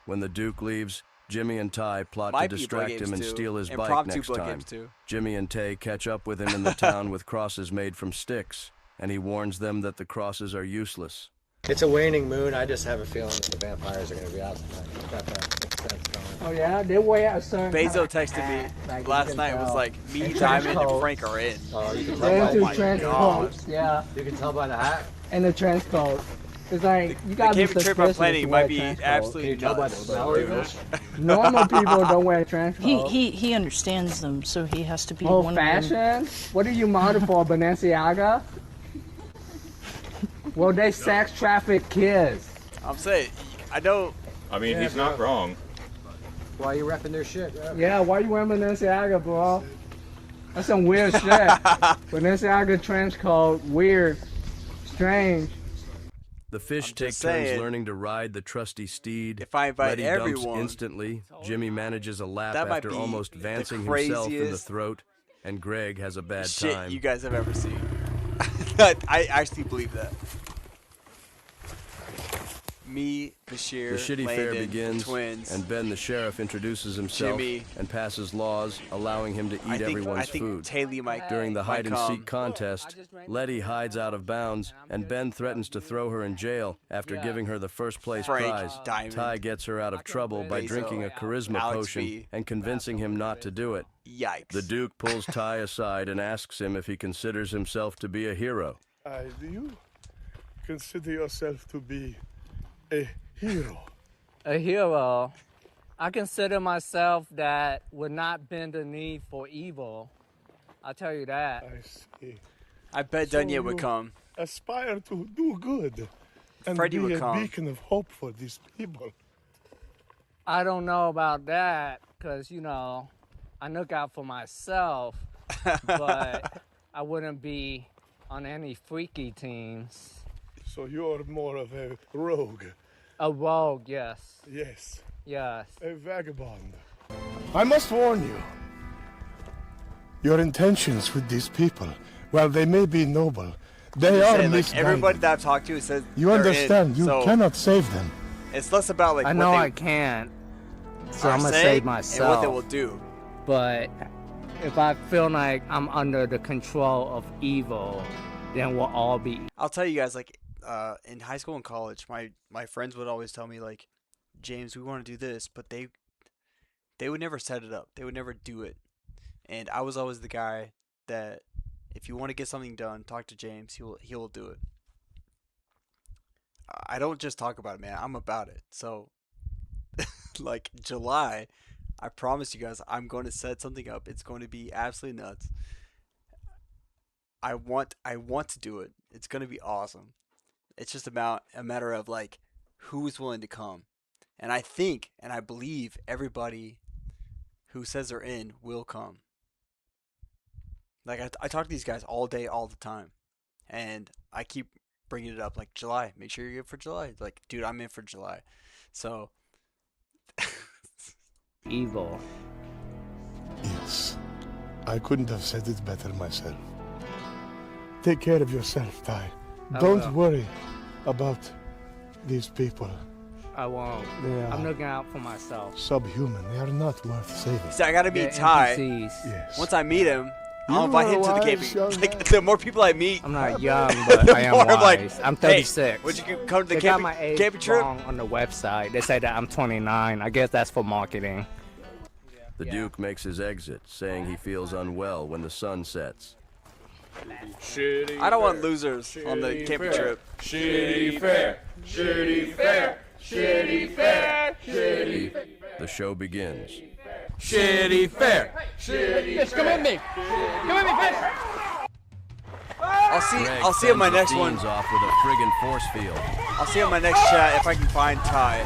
Speaker 17: When the Duke leaves, Jimmy and Ty plot
Speaker 1: Might
Speaker 17: to
Speaker 1: be Blood
Speaker 17: distract him
Speaker 1: Games
Speaker 17: and
Speaker 1: 2.
Speaker 17: steal his bike
Speaker 1: Impromptu
Speaker 17: next
Speaker 1: Blood
Speaker 17: time.
Speaker 1: Games 2.
Speaker 17: Jimmy and Tay catch up with him in the town with crosses made from sticks, and he warns them that the crosses are useless.
Speaker 18: It's a waning moon. I just have a feeling that the vampires are going to be out tonight. That's going.
Speaker 16: Oh yeah, they wear a certain.
Speaker 1: Bezo texted me
Speaker 16: Like, you
Speaker 1: last
Speaker 16: can
Speaker 1: night. Was
Speaker 16: tell.
Speaker 1: like me,
Speaker 16: And
Speaker 1: Diamond,
Speaker 16: trench
Speaker 1: and
Speaker 16: coat.
Speaker 1: Frank are in.
Speaker 18: Oh, you can tell
Speaker 16: They're
Speaker 18: by
Speaker 16: into
Speaker 1: my
Speaker 16: trench
Speaker 1: God.
Speaker 16: coats. Yeah,
Speaker 18: You can tell by the hat.
Speaker 16: and the trench coat. It's like you
Speaker 1: The
Speaker 16: gotta be
Speaker 1: camping trip
Speaker 16: suspicious
Speaker 1: I'm planning
Speaker 16: to
Speaker 1: might
Speaker 16: wear
Speaker 1: be
Speaker 16: trench coat.
Speaker 1: absolutely
Speaker 18: Can you tell by the
Speaker 1: nuts.
Speaker 18: smell even?
Speaker 16: Normal people don't wear trench
Speaker 13: He
Speaker 16: coats.
Speaker 13: he understands them, so he has to be one
Speaker 16: Old
Speaker 13: of them.
Speaker 16: fashioned? What are you model for, Balenciaga? Well, they sex traffic kids.
Speaker 1: I'm saying, I know.
Speaker 9: I mean, he's not wrong.
Speaker 18: Why are you repping their shit?
Speaker 16: Yeah, why you wearing Balenciaga, bro? That's some weird shit. Balenciaga trench coat, weird, strange.
Speaker 17: The fish
Speaker 1: I'm
Speaker 17: take
Speaker 1: just
Speaker 17: turns
Speaker 1: saying,
Speaker 17: learning to ride the trusty steed.
Speaker 1: if I invite
Speaker 17: Letty dumps
Speaker 1: everyone,
Speaker 17: instantly. Jimmy manages a lap
Speaker 1: that might
Speaker 17: after
Speaker 1: be
Speaker 17: almost
Speaker 1: the
Speaker 17: vancing himself in the
Speaker 1: craziest
Speaker 17: throat, and Greg has a bad
Speaker 1: shit
Speaker 17: time.
Speaker 1: you guys have ever seen. I actually believe that. Me, Bashir,
Speaker 17: The shitty
Speaker 1: Landon,
Speaker 17: fair begins,
Speaker 1: twins,
Speaker 17: and Ben the sheriff introduces himself
Speaker 1: Jimmy.
Speaker 17: and passes laws allowing him to eat
Speaker 1: I think
Speaker 17: everyone's food.
Speaker 1: Taylor might
Speaker 17: During the
Speaker 1: might
Speaker 17: hide-and-seek
Speaker 1: come.
Speaker 17: contest, Letty hides out of bounds, and Ben threatens to throw her in jail after giving her the first-place
Speaker 1: Frank,
Speaker 17: prize.
Speaker 1: Diamond,
Speaker 17: Ty gets her out of trouble by
Speaker 1: Bezo,
Speaker 17: drinking a charisma
Speaker 1: Alex
Speaker 17: potion
Speaker 1: B.
Speaker 17: and convincing him not to do it.
Speaker 1: Yikes.
Speaker 17: The Duke pulls Ty aside and asks him if he considers himself to be a hero.
Speaker 7: Do you consider yourself to be a hero?
Speaker 16: A hero. I consider myself that would not bend the knee for evil. I'll tell you that.
Speaker 7: I see.
Speaker 1: I bet
Speaker 7: So
Speaker 1: Dunya would
Speaker 7: you
Speaker 1: come.
Speaker 7: Aspire to do good and
Speaker 1: Freddie
Speaker 7: be
Speaker 1: would
Speaker 7: a
Speaker 1: come.
Speaker 7: beacon of hope for these people.
Speaker 16: I don't know about that, because, you know, I look out for myself, but I wouldn't be on any freaky teams.
Speaker 7: So you're more of a rogue.
Speaker 16: A rogue, yes.
Speaker 7: Yes.
Speaker 16: Yes.
Speaker 7: A vagabond. I must warn you. Your intentions with these people, while they may be noble, they are
Speaker 1: saying, like,
Speaker 7: misguided.
Speaker 1: everybody that I've talked to says
Speaker 7: You
Speaker 1: they're
Speaker 7: understand,
Speaker 1: in,
Speaker 7: you
Speaker 1: so
Speaker 7: cannot save them.
Speaker 1: It's less about like
Speaker 16: I
Speaker 1: what
Speaker 16: know
Speaker 1: they
Speaker 16: I can't, so
Speaker 1: are
Speaker 16: I'm gonna
Speaker 1: saying
Speaker 16: save myself.
Speaker 1: and what they will do.
Speaker 16: But if I feel like I'm under the control of evil, then we'll all be.
Speaker 1: I'll tell you guys, like, in high school and college, my friends would always tell me, like, James, we want to do this, but they would never set it up. They would never do it. And I was always the guy that if you want to get something done, talk to James. He will do it. I don't just talk about it, man. I'm about it. So, like, July, I promise you guys, I'm going to set something up. It's going to be absolutely nuts. I want to do it. It's going to be awesome. It's just about a matter of, like, who's willing to come. And I think and I believe everybody who says they're in will come. Like, I talk to these guys all day, all the time. And I keep bringing it up, like, July. Make sure you're in for July. Like, dude, I'm in for July. So.
Speaker 16: Evil.
Speaker 7: Yes. I couldn't have said it better myself. Take care of yourself, Ty.
Speaker 16: I
Speaker 7: Don't
Speaker 16: will.
Speaker 7: worry about these people.
Speaker 16: I won't.
Speaker 7: They
Speaker 16: I'm
Speaker 7: are
Speaker 16: looking out for myself.
Speaker 7: subhuman. They are not worth saving.
Speaker 1: See, I gotta meet
Speaker 16: They're
Speaker 1: Ty.
Speaker 16: NPCs.
Speaker 7: Yes.
Speaker 1: Once I meet him,
Speaker 7: You
Speaker 1: I'll invite
Speaker 7: are
Speaker 1: him to the
Speaker 7: wise,
Speaker 1: camping.
Speaker 7: young
Speaker 1: Like,
Speaker 7: man.
Speaker 1: the more people I meet,
Speaker 16: I'm not young, but
Speaker 1: the
Speaker 16: I am
Speaker 1: more I'm like,
Speaker 16: wise. I'm
Speaker 1: hey,
Speaker 16: 36.
Speaker 1: would you come to the
Speaker 16: They got my age
Speaker 1: camping trip?
Speaker 16: wrong on the website. They say that I'm 29. I guess that's for marketing.
Speaker 17: The Duke makes his exit, saying he feels unwell when the sun sets.
Speaker 1: I don't want losers on the camping trip.
Speaker 8: Shitty fair. Shitty fair. Shitty fair. Shitty fair.
Speaker 17: The show begins.
Speaker 8: Shitty fair. Shitty
Speaker 19: Fish, come with me. Come with me, Fish.
Speaker 17: Greg
Speaker 1: I'll see you in my
Speaker 17: sends the
Speaker 1: next one.
Speaker 17: Deans off with a friggin' force field.
Speaker 1: I'll see you in my next chat if I can find Ty.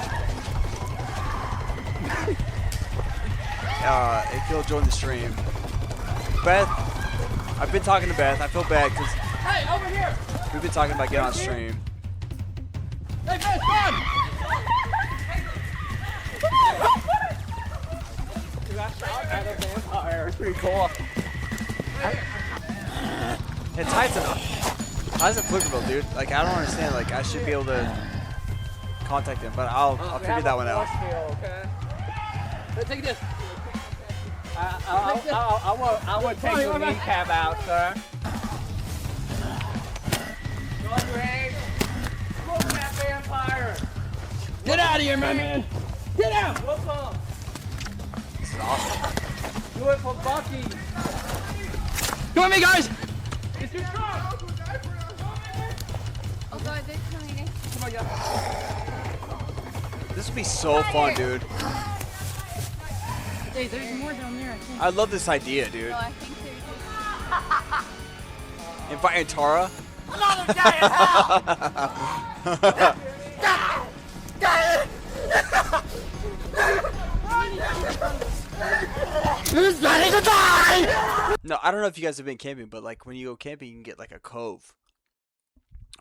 Speaker 1: If he'll join the stream. Beth, I've been talking to Beth. I feel bad because
Speaker 19: Hey, over here.
Speaker 1: we've been talking about getting on stream.
Speaker 19: Hey, Fish, run.
Speaker 16: It's pretty cool.
Speaker 1: And Ty's in Pflugerville, dude. Like, I don't understand. Like, I should be able to contact him, but I'll figure that one out.
Speaker 16: Okay?
Speaker 19: Hey, take this.
Speaker 16: I will take your kneecap out, sir. Vampire.
Speaker 19: Get out of here, my man. Get out.
Speaker 16: What's up?
Speaker 1: This is awesome.
Speaker 16: Do it for Bucky.
Speaker 19: Come with me, guys.
Speaker 16: It's too strong.
Speaker 15: Oh god, they're coming.
Speaker 16: Come on, yeah.
Speaker 1: This would be so fun, dude.
Speaker 15: Hey, there's more down there, I think.
Speaker 1: I love this idea, dude.
Speaker 15: No, I think there's
Speaker 1: Inviting Tara.
Speaker 8: Another guy in hell. Who's ready to die?
Speaker 1: No, I don't know if you guys have been camping, but like when you go camping, you can get like a cove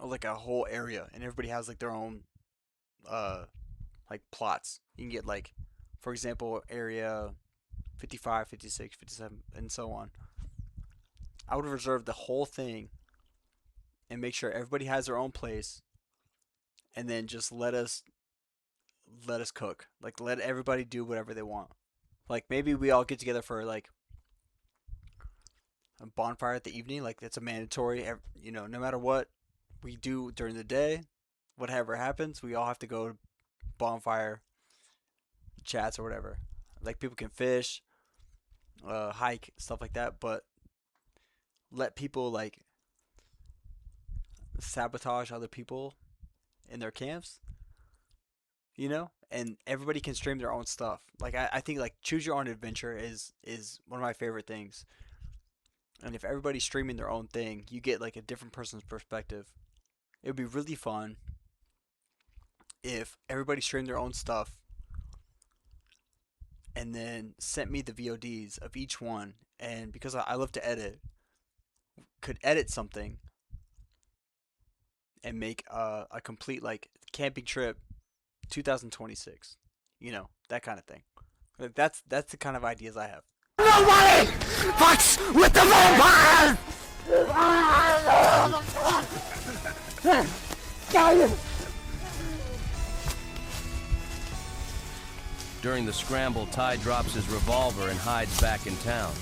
Speaker 1: or like a whole area, and everybody has like their own like plots. You can get like, for example, area 55, 56, 57, and so on. I would reserve the whole thing and make sure everybody has their own place, and then just let us cook. Like, let everybody do whatever they want. Like, maybe we all get together for like a bonfire at the evening. Like, it's a mandatory, you know, no matter what we do during the day, whatever happens, we all have to go to bonfire chats or whatever. Like, people can fish, hike, stuff like that, but let people like sabotage other people in their camps, you know, and everybody can stream their own stuff. Like, I think like choose your own adventure is one of my favorite things. And if everybody's streaming their own thing, you get like a different person's perspective. It would be really fun if everybody streamed their own stuff, and then sent me the VODs of each one. And because I love to edit, could edit something and make a complete like camping trip 2026. You know, that kind of thing. Like, that's the kind of ideas I have.
Speaker 8: Nobody fucks with the vampires!
Speaker 17: During the scramble, Ty drops his revolver and hides back in town.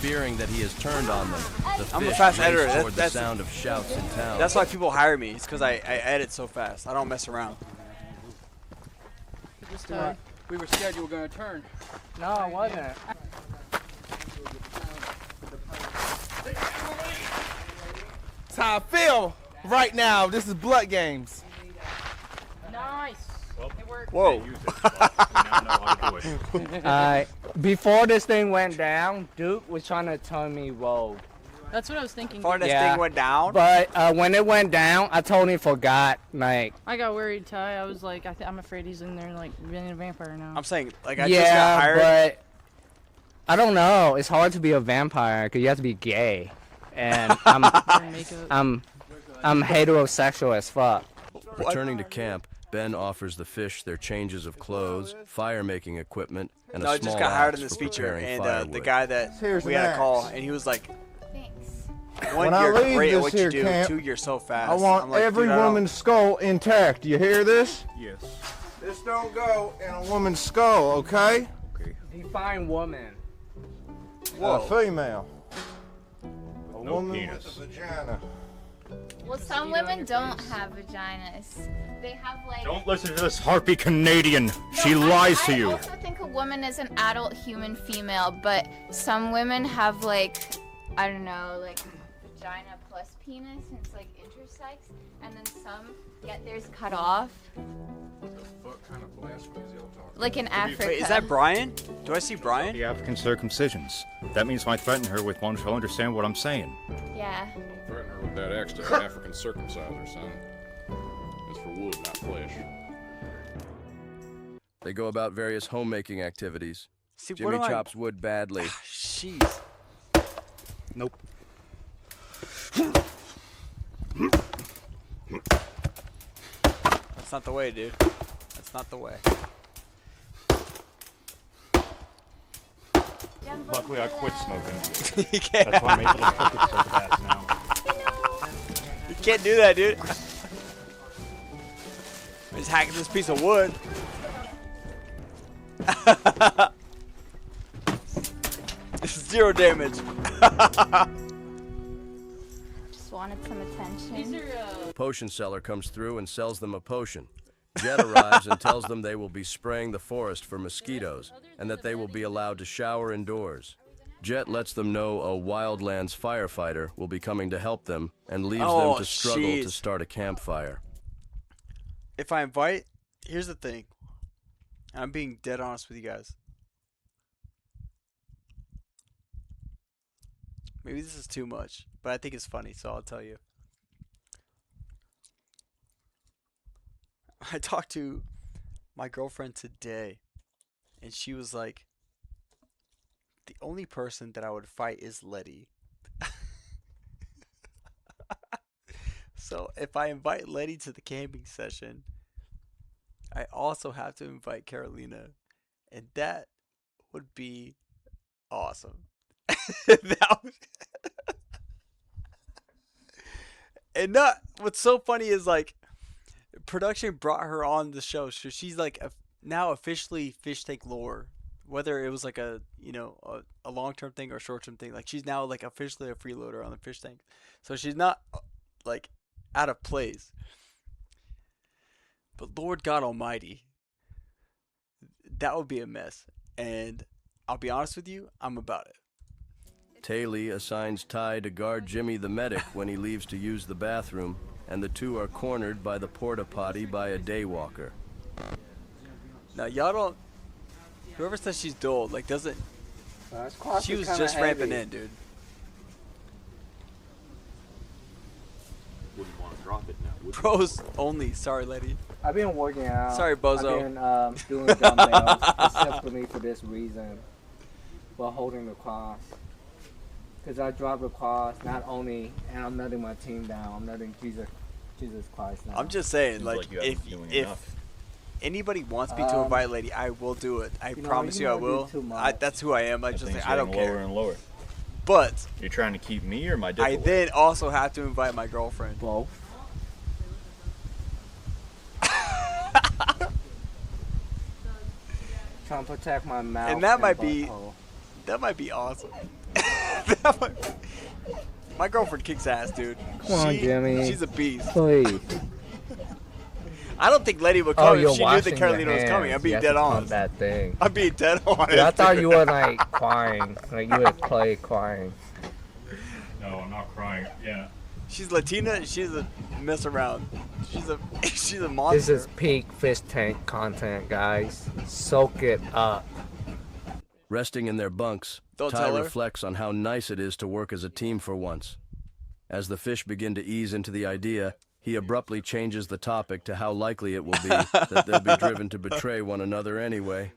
Speaker 17: Fearing that he has turned on them, the
Speaker 1: I'm a
Speaker 17: fish
Speaker 1: fast
Speaker 17: race
Speaker 1: editor.
Speaker 17: toward the sound of shouts in town.
Speaker 1: That's why people hire me. It's because I edit so fast. I don't mess around.
Speaker 19: We were scared you were going to turn.
Speaker 16: No, I wasn't.
Speaker 5: That's how I feel right now. This is Bloodgames.
Speaker 13: Nice. It worked.
Speaker 1: Whoa.
Speaker 16: Before this thing went down, Duke was trying to turn me rogue.
Speaker 13: That's what I was thinking.
Speaker 1: Before this thing went down?
Speaker 16: But when it went down, I totally forgot. Like,
Speaker 13: I got worried, Ty. I was like, I'm afraid he's in there, like, being a vampire now.
Speaker 1: I'm saying, like, I just got hired.
Speaker 16: But I don't know. It's hard to be a vampire because you have to be gay, and I'm heterosexual as fuck.
Speaker 17: Returning to camp, Ben offers the fish their changes of clothes, fire-making equipment, and
Speaker 1: No, I
Speaker 17: a small
Speaker 1: just got hired in
Speaker 17: axe
Speaker 1: this
Speaker 17: for
Speaker 1: feature,
Speaker 17: preparing
Speaker 1: and
Speaker 17: firewood.
Speaker 1: the guy that
Speaker 8: Here's
Speaker 1: we
Speaker 8: an
Speaker 1: had a call,
Speaker 8: axe.
Speaker 1: and he was like,
Speaker 8: When
Speaker 1: one,
Speaker 8: I
Speaker 1: you're
Speaker 8: leave
Speaker 1: great at
Speaker 8: this
Speaker 1: what
Speaker 8: here
Speaker 1: you do.
Speaker 8: camp,
Speaker 1: Two, you're so fast.
Speaker 8: I want
Speaker 1: I'm like,
Speaker 8: every
Speaker 1: dude, I don't-
Speaker 8: woman's skull intact. You hear this?
Speaker 10: Yes.
Speaker 8: This don't go in a woman's skull, okay?
Speaker 16: Define woman.
Speaker 8: A female. A
Speaker 10: No
Speaker 8: woman
Speaker 10: penis.
Speaker 8: with a vagina.
Speaker 15: Well, some women don't have vaginas. They have like.
Speaker 10: Don't listen to this harpy Canadian. She lies to you.
Speaker 15: I also think a woman is an adult human female, but some women have like, I don't know, like vagina plus penis, and it's like intersex, and then some get theirs cut off.
Speaker 9: What kind of blasphemy is y'all talking?
Speaker 15: Like in Africa.
Speaker 1: Wait, is that Brian? Do I see Brian?
Speaker 10: The African circumcisions. That means if I threaten her with one, she'll understand what I'm saying.
Speaker 15: Yeah.
Speaker 9: Don't threaten her with that axe to an African circumciser, son. It's for wood, not flesh.
Speaker 17: They go about various homemaking activities.
Speaker 1: See, what
Speaker 17: Jimmy
Speaker 1: do I-
Speaker 17: chops wood badly.
Speaker 1: Jeez.
Speaker 10: Nope.
Speaker 1: That's not the way, dude. That's not the way.
Speaker 10: Luckily, I quit smoking.
Speaker 1: You can't.
Speaker 10: That's why I made little crickets so fast now.
Speaker 1: You can't do that, dude. I'm just hacking this piece of wood. Zero damage.
Speaker 15: Just wanted some attention.
Speaker 17: A potion seller comes through and sells them a potion. Jet arrives and tells them they will be spraying the forest for mosquitoes and that they will be allowed to shower indoors. Jet lets them know a Wildlands firefighter will be coming to help them and leaves them to struggle to start a campfire.
Speaker 1: If I invite, here's the thing. I'm being dead honest with you guys. Maybe this is too much, but I think it's funny, so I'll tell you. I talked to my girlfriend today, and she was like, the only person that I would fight is Letty. So if I invite Letty to the camping session, I also have to invite Carolina, and that would be awesome. And not, what's so funny is like production brought her on the show, so she's like now officially Fishtank lore, whether it was like a a long-term thing or a short-term thing. Like she's now like officially a freeloader on the Fishtank, so she's not like out of place. But Lord God Almighty, that would be a mess, and I'll be honest with you, I'm about it.
Speaker 17: Taylor assigns Ty to guard Jimmy the medic when he leaves to use the bathroom, and the two are cornered by the porta potty by a daywalker.
Speaker 1: Now y'all don't. Whoever says she's dull, like doesn't. She was just
Speaker 16: heavy.
Speaker 1: ramping in, dude.
Speaker 10: Wouldn't want to drop it now.
Speaker 1: Bros only. Sorry, lady.
Speaker 6: I've been working out.
Speaker 1: Sorry, bozo.
Speaker 6: I've been doing dumbbells specifically for this reason, while holding the cross. Because I drop the cross not only, and I'm letting my team down, I'm letting Jesus Christ down.
Speaker 1: I'm just saying, like if anybody wants me to invite a lady, I will do it. I promise you, I will. That's who I am. I just I don't care.
Speaker 10: Lower and lower.
Speaker 1: But
Speaker 10: you're trying to keep me or my dick
Speaker 1: I
Speaker 10: away?
Speaker 1: then also have to invite my girlfriend.
Speaker 6: Both. Trying to protect my mouth.
Speaker 1: And that might
Speaker 6: butthole.
Speaker 1: be awesome. My girlfriend kicks ass, dude.
Speaker 6: Come on, Jimmy.
Speaker 1: She's a beast.
Speaker 6: Please.
Speaker 1: I don't think Letty would come if she knew that Carolina was coming. I'm being dead on.
Speaker 6: That thing.
Speaker 1: I'm being dead on.
Speaker 6: Dude, I thought you were like crying, like you would play crying.
Speaker 10: No, I'm not crying. Yeah.
Speaker 1: She's Latina and she's a mess around. She's a monster.
Speaker 6: This is peak Fishtank content, guys. Soak it up.
Speaker 17: Resting in their bunks,
Speaker 1: Don't
Speaker 17: Ty
Speaker 1: tell her.
Speaker 17: reflects on how nice it is to work as a team for once. As the fish begin to ease into the idea, he abruptly changes the topic to how likely it will be that they'll be driven to betray one another anyway.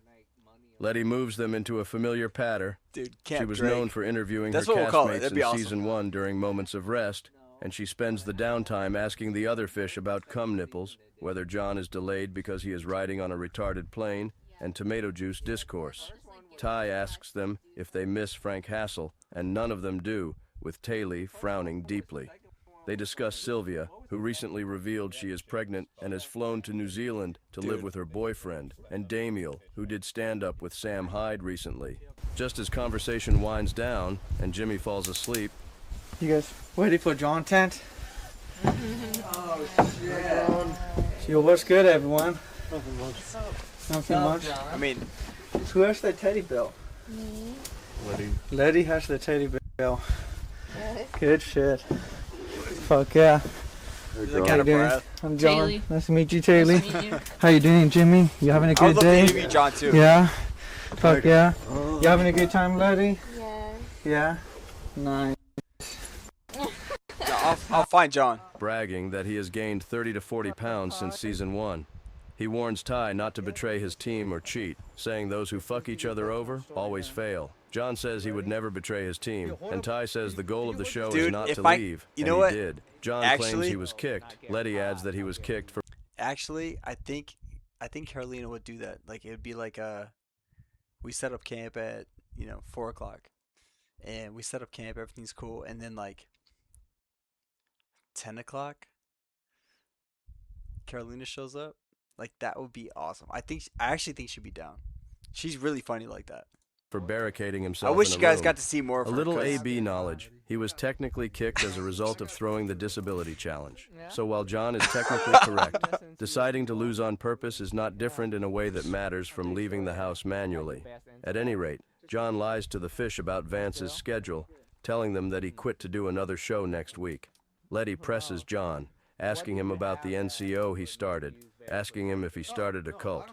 Speaker 17: Letty moves them into a familiar patter.
Speaker 1: Dude,
Speaker 17: she was
Speaker 1: Drake.
Speaker 17: known for interviewing
Speaker 1: That's
Speaker 17: her
Speaker 1: what we'll call it.
Speaker 17: castmates
Speaker 1: That'd be
Speaker 17: in
Speaker 1: awesome.
Speaker 17: season 1 during moments of rest, and she spends the downtime asking the other fish about cum nipples, whether John is delayed because he is riding on a retarded plane, and tomato juice discourse. Ty asks them if they miss Frank Hassel, and none of them do, with Taylor frowning deeply. They discuss Sylvia, who recently revealed she is pregnant and has flown to New Zealand to live with her boyfriend, and Damiel, who did stand-up with Sam Hyde recently. Just as conversation winds down and Jimmy falls asleep,
Speaker 6: You guys ready for John tent? Oh shit! Yo, what's good, everyone?
Speaker 7: Nothing much.
Speaker 6: Nothing much.
Speaker 1: I mean,
Speaker 6: who has the teddy bear?
Speaker 7: Me.
Speaker 6: Letty has the teddy bear. Good shit. Fuck yeah. How you doing? I'm John.
Speaker 13: Taylor.
Speaker 6: Nice to meet you, Taylor.
Speaker 13: Nice to meet you.
Speaker 6: How you doing, Jimmy? You having a
Speaker 1: I
Speaker 6: good
Speaker 1: would love
Speaker 6: day?
Speaker 1: to interview John too.
Speaker 6: Yeah. Fuck yeah. You having a good time, Letty?
Speaker 15: Yeah.
Speaker 6: Yeah. Nice.
Speaker 1: I'll find John.
Speaker 17: bragging that he has gained 30 to 40 pounds since season 1. He warns Ty not to betray his team or cheat, saying those who fuck each other over always fail. John says he would never betray his team, and Ty says the goal of the show is not to leave,
Speaker 1: you
Speaker 17: and
Speaker 1: know
Speaker 17: he
Speaker 1: what?
Speaker 17: did. John claims he was kicked. Letty adds that he was kicked for...
Speaker 1: Actually, I think Carolina would do that. Like, it would be like we set up camp at 4 o'clock, and we set up camp, everything's cool, and then like 10 o'clock, Carolina shows up. Like, that would be awesome. I actually think she'd be down. She's really funny like that.
Speaker 17: for barricading himself
Speaker 1: I wish
Speaker 17: in
Speaker 1: you guys
Speaker 17: room.
Speaker 1: got to see more of
Speaker 17: a
Speaker 1: her,
Speaker 17: little
Speaker 1: 'cause-
Speaker 17: AB knowledge. He was technically kicked as a result of throwing the disability challenge. So while John is technically correct, deciding to lose on purpose is not different in a way that matters from leaving the house manually. At any rate, John lies to the fish about Vance's schedule, telling them that he quit to do another show next week. Letty presses John, asking him about the NCO he started, asking him if he started a cult.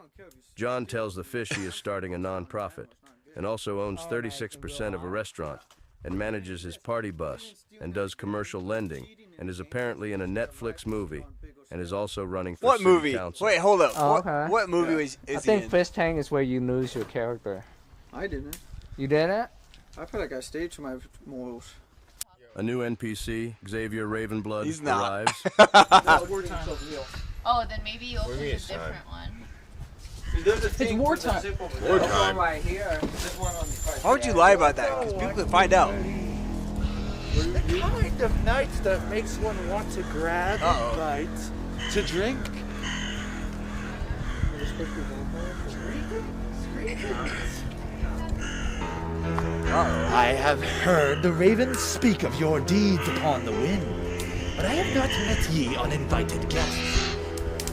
Speaker 17: John tells the fish he is starting a non-profit, and also owns 36% of a restaurant, and manages his party bus, and does commercial lending, and is apparently in a Netflix movie, and is also running for
Speaker 1: What
Speaker 17: city
Speaker 1: movie?
Speaker 17: council.
Speaker 1: Wait, hold up.
Speaker 6: Oh,
Speaker 1: What,
Speaker 6: okay.
Speaker 1: what movie is
Speaker 6: I
Speaker 1: he
Speaker 6: think
Speaker 1: in?
Speaker 6: Fishtank is where you lose your character.
Speaker 21: I didn't.
Speaker 6: You didn't?
Speaker 21: I feel like I stayed to my morals.
Speaker 17: A new NPC, Xavier Ravenblood,
Speaker 1: He's not.
Speaker 17: arrives.
Speaker 15: Oh, then maybe you opened a different one.
Speaker 21: It's wartime.
Speaker 1: Wartime.
Speaker 6: Right here.
Speaker 1: Why would you lie about that? Because people could find out.
Speaker 5: The kind of night that makes one want to grab a bite to drink. I have heard the ravens speak of your deeds upon the wind, but I have not met ye uninvited guests.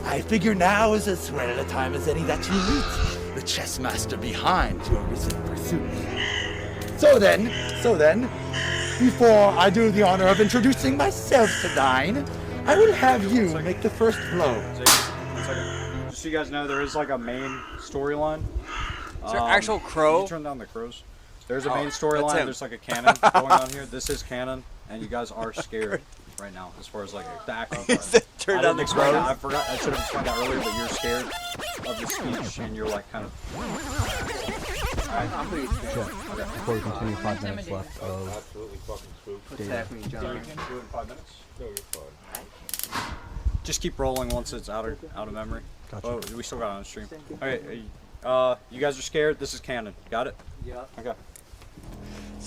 Speaker 5: I figure now is as well a time as any that you meet the chess master behind your recent pursuit. So then, before I do the honor of introducing myself to Dine, I will have you make the first blow.
Speaker 4: Just so you guys know, there is like a main storyline.
Speaker 1: Is there actual crow?
Speaker 4: You turn down the crows. There's a
Speaker 1: Oh,
Speaker 4: main
Speaker 1: that's
Speaker 4: storyline.
Speaker 1: him.
Speaker 4: There's like a canon going on here. This is canon, and you guys are scared. right now as far as like the acting.
Speaker 1: Turn
Speaker 4: I
Speaker 1: down
Speaker 4: didn't
Speaker 1: the
Speaker 4: explain that.
Speaker 1: growth.
Speaker 4: I forgot. I should have explained that earlier, but you're scared of the speech and you're like kind of.
Speaker 18: I'm pretty sure. Before we continue, 5 minutes left of
Speaker 9: Absolutely fucking spooked.
Speaker 18: What's happening, John?
Speaker 4: Do it in 5 minutes.
Speaker 9: No, you're fine.
Speaker 4: Just keep rolling once it's out of memory.
Speaker 18: Gotcha.
Speaker 4: Oh, we still got it on stream. Okay, you guys are scared. This is canon. Got it?
Speaker 11: Yeah.
Speaker 4: Okay.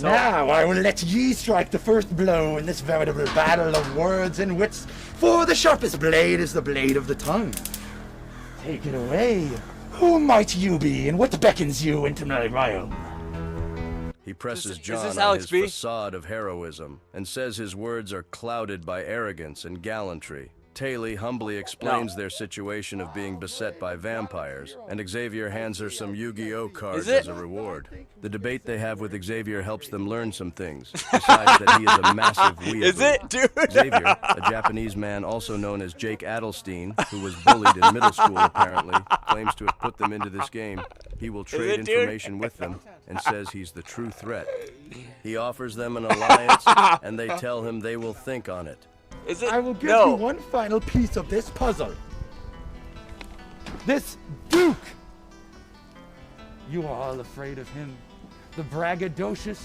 Speaker 11: Now I will let ye strike the first blow in this veritable battle of words and wits, for the sharpest blade is the blade of the tongue. Take it away. Who might you be, and what beckons you into my realm?
Speaker 17: He presses
Speaker 1: Is
Speaker 17: John
Speaker 1: this
Speaker 17: on
Speaker 1: Alex
Speaker 17: his
Speaker 1: B?
Speaker 17: facade of heroism and says his words are clouded by arrogance and gallantry. Taylor humbly explains their situation of being beset by vampires, and Xavier hands her some Yu-Gi-Oh cards as a reward. The debate they have with Xavier helps them learn some things, besides that he is a massive weeaboo.
Speaker 1: Is it, dude?
Speaker 17: Xavier, a Japanese man also known as Jake Adelstein, who was bullied in middle school apparently, claims to have put them into this game. He will trade
Speaker 1: it, dude?
Speaker 17: information with them and says he's the true threat. He offers them an alliance, and they tell him they will think on it.
Speaker 1: Is it?
Speaker 11: I will give
Speaker 1: No.
Speaker 11: you one final piece of this puzzle. This Duke! You are all afraid of him. The braggadocious,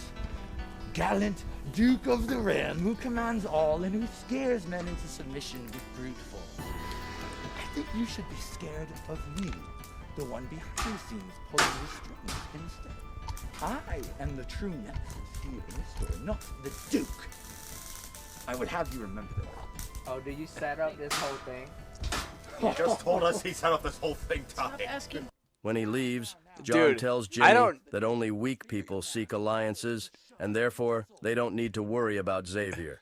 Speaker 11: gallant Duke of the Realm who commands all and who scares men into submission with brute force. I think you should be scared of me, the one behind the scenes pulling the strings instead. I am the true nemesis here in this story, not the Duke. I would have you remember that.
Speaker 16: Oh, did you set up this whole thing?
Speaker 10: He just told us he set up this whole thing, Ty.
Speaker 17: When he leaves, John
Speaker 1: Dude,
Speaker 17: tells
Speaker 1: I
Speaker 17: Jimmy
Speaker 1: don't-
Speaker 17: that only weak people seek alliances, and therefore they don't need to worry about Xavier.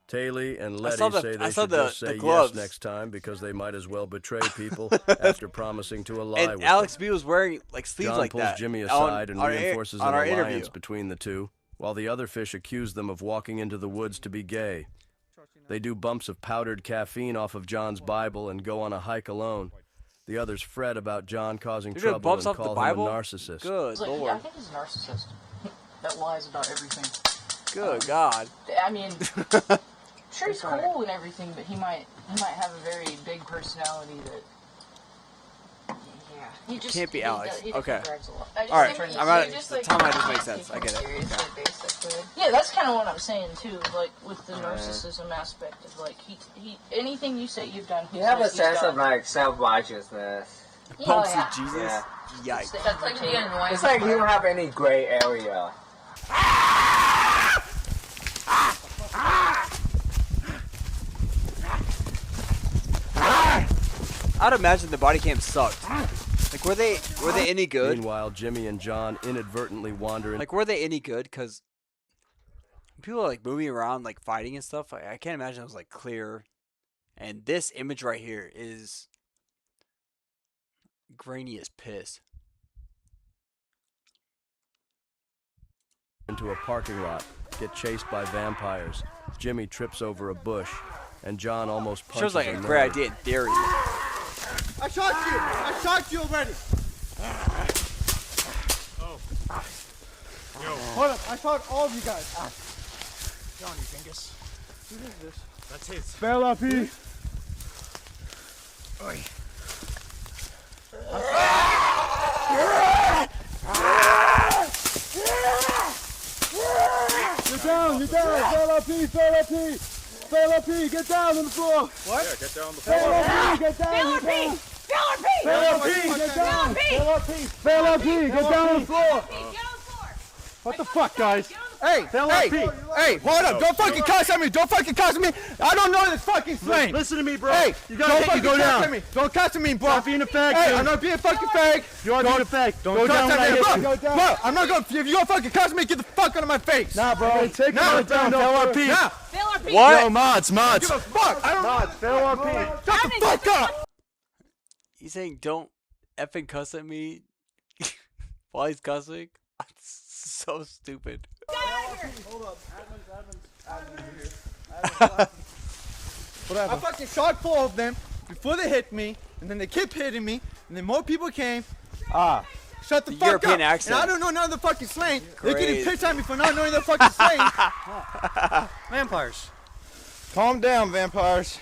Speaker 17: Taylor and Letty say
Speaker 1: I
Speaker 17: they
Speaker 1: saw
Speaker 17: should
Speaker 1: the
Speaker 17: just say yes
Speaker 1: gloves.
Speaker 17: next time because they might as well betray people after promising to ally
Speaker 1: And
Speaker 17: with
Speaker 1: Alex
Speaker 17: them.
Speaker 1: B was wearing like sleeves
Speaker 17: John
Speaker 1: like
Speaker 17: pulls
Speaker 1: that.
Speaker 17: Jimmy
Speaker 1: on
Speaker 17: aside and
Speaker 1: our
Speaker 17: reinforces an
Speaker 1: on our
Speaker 17: alliance
Speaker 1: interview.
Speaker 17: between the two, while the other fish accuse them of walking into the woods to be gay. They do bumps of powdered caffeine off of John's Bible and go on a hike alone. The others fret about John causing
Speaker 1: They're doing
Speaker 17: trouble
Speaker 1: bumps
Speaker 17: and
Speaker 1: off the
Speaker 17: call him a
Speaker 1: Bible?
Speaker 17: narcissist.
Speaker 1: Good
Speaker 2: Like, yeah, I
Speaker 1: lord.
Speaker 2: think he's a narcissist. That lies about everything.
Speaker 1: Good God.
Speaker 2: I mean, sure he's cool and everything, but he might have a very big personality that. Yeah, he just
Speaker 1: Can't be
Speaker 2: he
Speaker 1: Alex.
Speaker 2: does- he
Speaker 1: okay.
Speaker 2: brags a lot. I just
Speaker 1: All right.
Speaker 2: think he's-
Speaker 1: I'm not.
Speaker 2: he just,
Speaker 1: The
Speaker 2: like,
Speaker 1: timeline just makes
Speaker 2: takes
Speaker 1: sense. I get it.
Speaker 2: seriously,
Speaker 1: Okay.
Speaker 2: basically. Yeah, that's kind of what I'm saying too. Like with the narcissism aspect of like he anything you say you've done. He
Speaker 22: You have a
Speaker 2: says he's
Speaker 22: sense
Speaker 2: done.
Speaker 22: of like self-righteousness.
Speaker 2: Yeah,
Speaker 1: Bumps
Speaker 2: yeah.
Speaker 1: of Jesus.
Speaker 22: Yeah.
Speaker 1: Yikes.
Speaker 2: That's like being annoying.
Speaker 22: It's like you don't have any gray area.
Speaker 1: I'd imagine the body cam sucked. Like were they any good?
Speaker 17: Meanwhile, Jimmy and John inadvertently wander in.
Speaker 1: Like were they any good? Because people are like moving around, like fighting and stuff. I can't imagine it was like clear. And this image right here is grainy as piss.
Speaker 17: Into a parking lot, get chased by vampires. Jimmy trips over a bush, and John almost punches
Speaker 1: Shows like a
Speaker 17: nerd.
Speaker 1: great idea in theory.
Speaker 5: I shot you! I shot you already!
Speaker 10: Oh. Yo.
Speaker 5: Hold up, I shot all of you guys.
Speaker 10: Johnny Dingus.
Speaker 5: Who is this?
Speaker 10: That's his.
Speaker 7: Spell up here.
Speaker 10: Oi.
Speaker 7: You're down, you're down. Spell up here, spell up here. Spell up here, get down on the floor.
Speaker 10: What? Yeah, get down on the floor.
Speaker 7: Spell up here, get down. Spell up here, get down. Spell up here. Spell up here, get down on the floor. What the fuck, guys?
Speaker 5: Hey, hey, hold up. Don't fucking cuss at me. Don't fucking cuss at me. I don't know this fucking slang.
Speaker 7: Listen to me, bro.
Speaker 5: Hey,
Speaker 7: You
Speaker 5: don't
Speaker 7: gotta
Speaker 5: fucking
Speaker 7: go
Speaker 5: cuss
Speaker 7: down.
Speaker 5: at me. Don't cuss at me, bro.
Speaker 7: Stop being a fag,
Speaker 5: Hey,
Speaker 7: dude.
Speaker 5: I'm not being a fucking fag.
Speaker 7: You are being a fag. Don't go
Speaker 5: cuss
Speaker 7: down when
Speaker 5: at
Speaker 7: I
Speaker 5: me,
Speaker 7: hit
Speaker 5: bro.
Speaker 7: you. Go down.
Speaker 5: Bro, I'm not gonna. If you gonna fucking cuss at me, get the fuck out of my face.
Speaker 7: Nah, bro. Take
Speaker 5: Nah,
Speaker 7: it down.
Speaker 5: nah.
Speaker 7: LRP.
Speaker 5: Nah.
Speaker 1: What?
Speaker 7: Yo, mods.
Speaker 5: Give a fuck. I don't.
Speaker 7: Mods, LRP.
Speaker 5: Shut the fuck up.
Speaker 1: He's saying don't effing cuss at me while he's cussing. That's so stupid.
Speaker 5: Hold up. Whatever. I fucking shot 4 of them before they hit me, and then they kept hitting me, and then more people came. Shut the fuck
Speaker 1: European
Speaker 5: up.
Speaker 1: accent.
Speaker 5: And I don't know none of the fucking slang. They're
Speaker 1: Crazy.
Speaker 5: getting pissed at me for not knowing the fucking slang. Vampires.
Speaker 8: Calm down, vampires.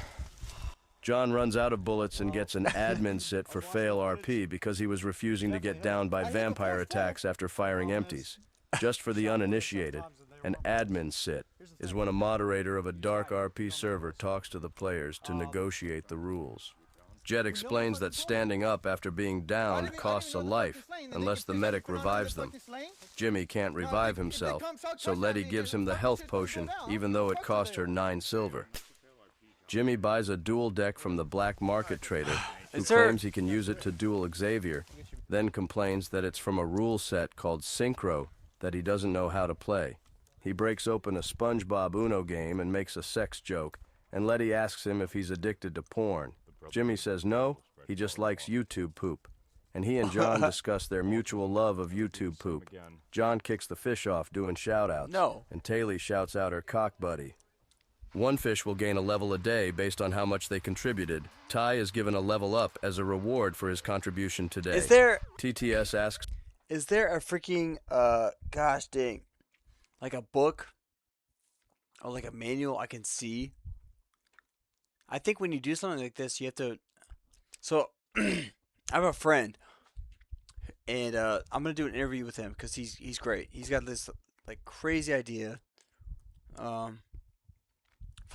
Speaker 17: John runs out of bullets and gets an admin sit for fail RP because he was refusing to get downed by vampire attacks after firing empties. Just for the uninitiated, an admin sit is when a moderator of a dark RP server talks to the players to negotiate the rules. Jet explains that standing up after being downed costs a life unless the medic revives them. Jimmy can't revive himself, so Letty gives him the health potion even though it cost her 9 silver. Jimmy buys a duel deck from the black market trader who claims he can use it to duel Xavier, then complains that it's from a rule set called Synchro that he doesn't know how to play. He breaks open a SpongeBob Uno game and makes a sex joke, and Letty asks him if he's addicted to porn. Jimmy says no, he just likes YouTube poop. And he and John discuss their mutual love of YouTube poop. John kicks the fish off doing shout-outs.
Speaker 1: No.
Speaker 17: And Taylor shouts out her cock buddy. One fish will gain a level a day based on how much they contributed. Ty is given a level up as a reward for his contribution today.
Speaker 1: Is there...
Speaker 17: TTS asks...
Speaker 1: Is there a freaking, gosh dang, like a book or like a manual I can see? I think when you do something like this, you have to... So, I have a friend, and I'm going to do an interview with him because he's great. He's got this, like, crazy idea for,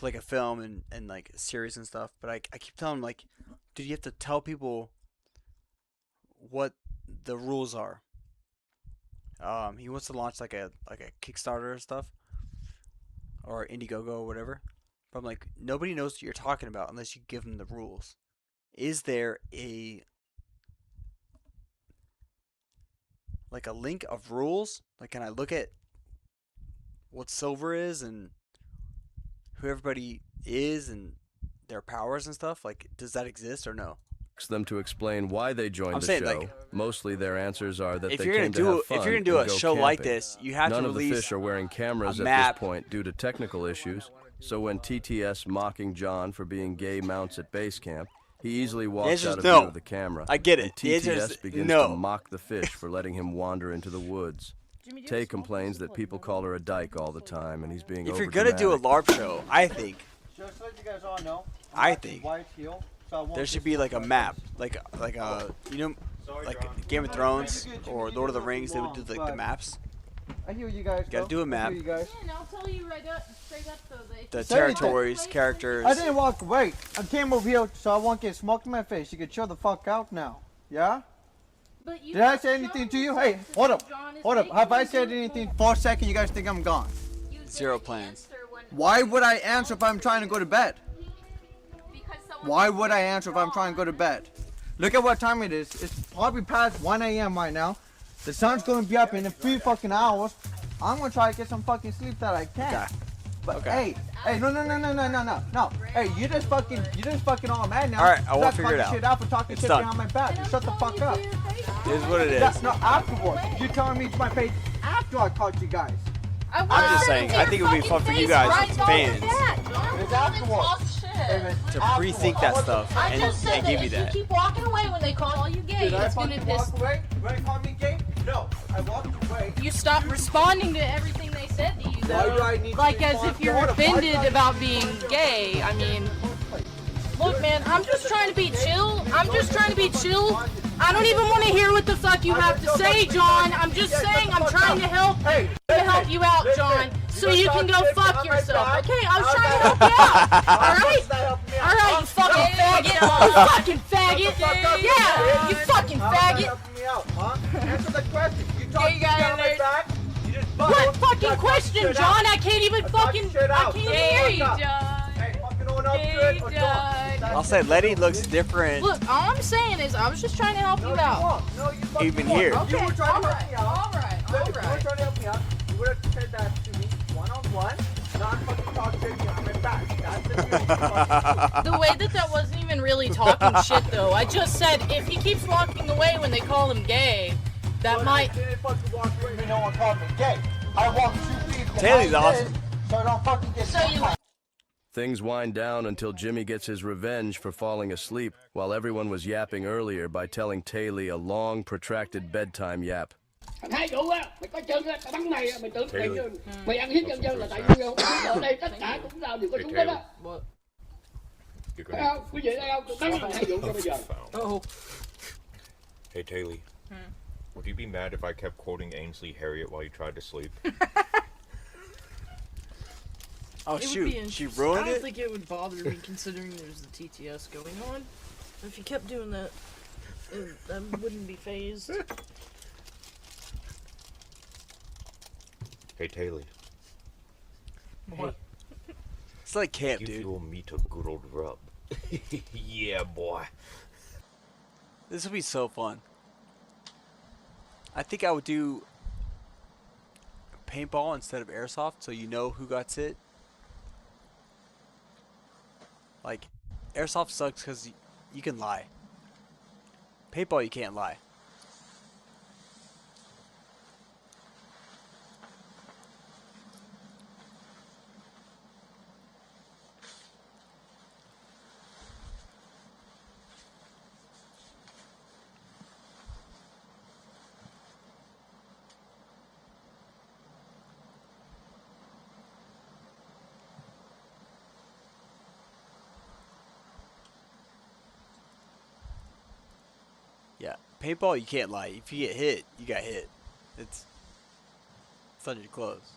Speaker 1: like, a film and like, a series and stuff. But I keep telling him, like, dude, you have to tell people what the rules are. He wants to launch, like a Kickstarter and stuff. Or Indiegogo or whatever. But I'm like, nobody knows what you're talking about unless you give them the rules. Is there a link of rules? Like, can I look at what silver is and who everybody is and their powers and stuff? Like, does that exist or no?
Speaker 17: Them to explain why they joined the show.
Speaker 1: Like,
Speaker 17: mostly their answers are that
Speaker 1: if
Speaker 17: they
Speaker 1: you're
Speaker 17: came
Speaker 1: gonna
Speaker 17: to have fun
Speaker 1: if you're gonna do a
Speaker 17: and go
Speaker 1: show like
Speaker 17: camping.
Speaker 1: this, you have
Speaker 17: None
Speaker 1: to
Speaker 17: of the
Speaker 1: release
Speaker 17: fish are wearing cameras
Speaker 1: a
Speaker 17: at
Speaker 1: map.
Speaker 17: this point due to technical issues. So when TTS mocking John for being gay mounts at base camp, he easily walks out of view of the camera.
Speaker 1: I get it.
Speaker 17: And
Speaker 1: The answer is
Speaker 17: TTS begins
Speaker 1: no.
Speaker 17: to mock the fish for letting him wander into the woods. Tay complains that people call her a dyke all the time, and he's being
Speaker 1: If you're gonna do a LARP show, I think
Speaker 21: Just to let you guys all know,
Speaker 1: I think
Speaker 21: white heel, so I won't
Speaker 1: there should be like a map, like you know, like Game of Thrones or Lord of the Rings. They would do like the maps.
Speaker 21: I hear you guys.
Speaker 1: You gotta do a map.
Speaker 21: I hear you guys.
Speaker 13: And I'll tell you right up, straight up though.
Speaker 1: The territories, characters.
Speaker 21: I didn't walk away. I came over here so I won't get smoked in my face. You can chill the fuck out now. Yeah?
Speaker 13: But you
Speaker 21: Did I say anything to you? Hey, hold up. Hold up. Have I said anything for a second? You guys think I'm gone?
Speaker 1: Zero plans.
Speaker 21: Why would I answer if I'm trying to go to bed? Why would I answer if I'm trying to go to bed? Look at what time it is. It's probably past 1 a.m. right now. The sun's going to be up in a few fucking hours. I'm going to try to get some fucking sleep that I can.
Speaker 1: Okay.
Speaker 21: But hey, no. Hey, you just fucking all mad now.
Speaker 1: All right, I won't
Speaker 21: Stop
Speaker 1: figure it
Speaker 21: fucking
Speaker 1: out.
Speaker 21: shit out for talking
Speaker 1: It's
Speaker 21: shit
Speaker 1: done.
Speaker 21: behind my back. Just shut the fuck up.
Speaker 1: It is what it is.
Speaker 21: Yeah, no, afterwards. You're telling me to my face after I caught you guys.
Speaker 1: I'm just saying, I think it would be fun for you guys as fans
Speaker 21: It's afterwards.
Speaker 1: to pre-think that stuff
Speaker 2: I
Speaker 1: and
Speaker 2: just said
Speaker 1: give you
Speaker 2: if
Speaker 1: that.
Speaker 2: you keep walking away when they call you gay,
Speaker 21: Did I
Speaker 2: it's gonna
Speaker 21: fucking
Speaker 2: piss.
Speaker 21: walk away? When they call me gay? No, I walked away.
Speaker 13: You stop responding to everything they said to you,
Speaker 21: Why do
Speaker 13: though.
Speaker 21: I need to
Speaker 13: Like as
Speaker 21: respond?
Speaker 13: if you're
Speaker 21: Hold up, why do
Speaker 13: offended
Speaker 21: I-
Speaker 13: about being gay. I mean, look, man, I'm just trying to be chill. I'm just trying to be chill. I don't even want to hear what the fuck you have to say, John. I'm just saying I'm trying to help you out, John, so you can go fuck yourself. Okay, I was trying to help you out. All right? All right, you fucking faggot. You fucking faggot. Yeah, you fucking faggot.
Speaker 21: Answer the question. You
Speaker 13: Yeah,
Speaker 21: talk
Speaker 13: you got
Speaker 21: behind my
Speaker 13: it.
Speaker 21: back. You just
Speaker 13: What fucking question, John? I can't even fucking. I can't hear you, John.
Speaker 21: Hey, fucking own up to it or don't.
Speaker 1: I'll say Letty looks different
Speaker 13: Look, all I'm saying is I was just trying to help you out.
Speaker 21: No, you fucking
Speaker 1: even
Speaker 21: won't.
Speaker 1: here.
Speaker 21: You were trying to help me out.
Speaker 13: All right.
Speaker 21: You were trying to help me out. You would have said that to me one-on-one, not fucking talk shit behind my back. That's the deal.
Speaker 13: The way that wasn't even really talking shit, though. I just said if he keeps walking away when they call him gay, that might.
Speaker 21: I didn't fucking walk away when no one called me gay. I walked 2 feet behind
Speaker 1: Taylor's
Speaker 21: this,
Speaker 1: awesome.
Speaker 21: so don't fucking get so
Speaker 17: Things wind down until Jimmy gets his revenge for falling asleep while everyone was yapping earlier by telling Taylor a long, protracted bedtime yap.
Speaker 3: Thằng hai vụ á, mày có chân á, tao bắn mày, mày tưởng mày,
Speaker 9: Taylor.
Speaker 3: mày ăn hiếp nhân dân là tại vì ở đây tất cả cũng tao đều có súng hết á. Thấy không? Quý vị thấy không? Tôi bắn thằng hai vụ cho bây giờ.
Speaker 10: Hey, Taylor. Would you be mad if I kept quoting Ainsley Harriott while you tried to sleep?
Speaker 1: Oh
Speaker 2: It would
Speaker 1: shoot,
Speaker 2: be
Speaker 1: she
Speaker 2: interesting.
Speaker 1: ruined
Speaker 2: I don't
Speaker 1: it?
Speaker 2: think it would bother me considering there's the TTS going on. If you kept doing that, I wouldn't be phased.
Speaker 10: Hey, Taylor.
Speaker 2: What?
Speaker 1: It's like camp,
Speaker 10: Give
Speaker 1: dude.
Speaker 10: your meat a good old rub. Yeah, boy.
Speaker 1: This would be so fun. I think I would do paintball instead of airsoft, so you know who got hit. Like, airsoft sucks because you can lie. Paintball, you can't lie. Yeah, paintball, you can't lie. If you get hit, you got hit. It's under your clothes.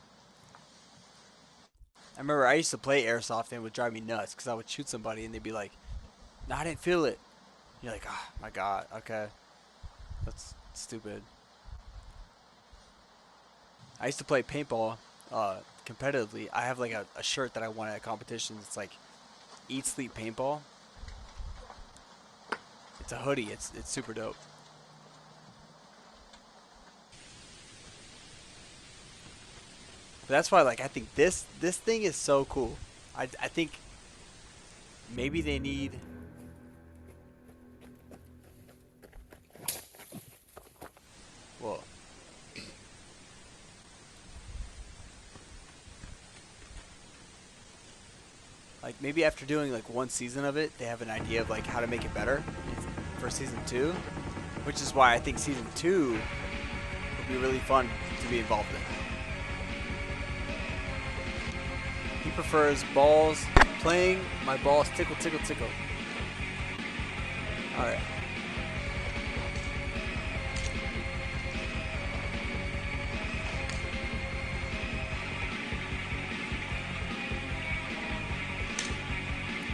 Speaker 1: I remember I used to play airsoft and it would drive me nuts because I would shoot somebody and they'd be like, "No, I didn't feel it." You're like, "Oh my god, okay, that's stupid." I used to play paintball competitively. I have like a shirt that I won at competitions. It's like Eat Sleep Paintball. It's a hoodie. It's super dope. But that's why, like, I think this thing is so cool. I think maybe they need. Whoa. Like, maybe after doing like one season of it, they have an idea of like how to make it better for season 2, which is why I think season 2 would be really fun to be involved in. He prefers balls playing. My balls tickle, tickle, tickle. All right.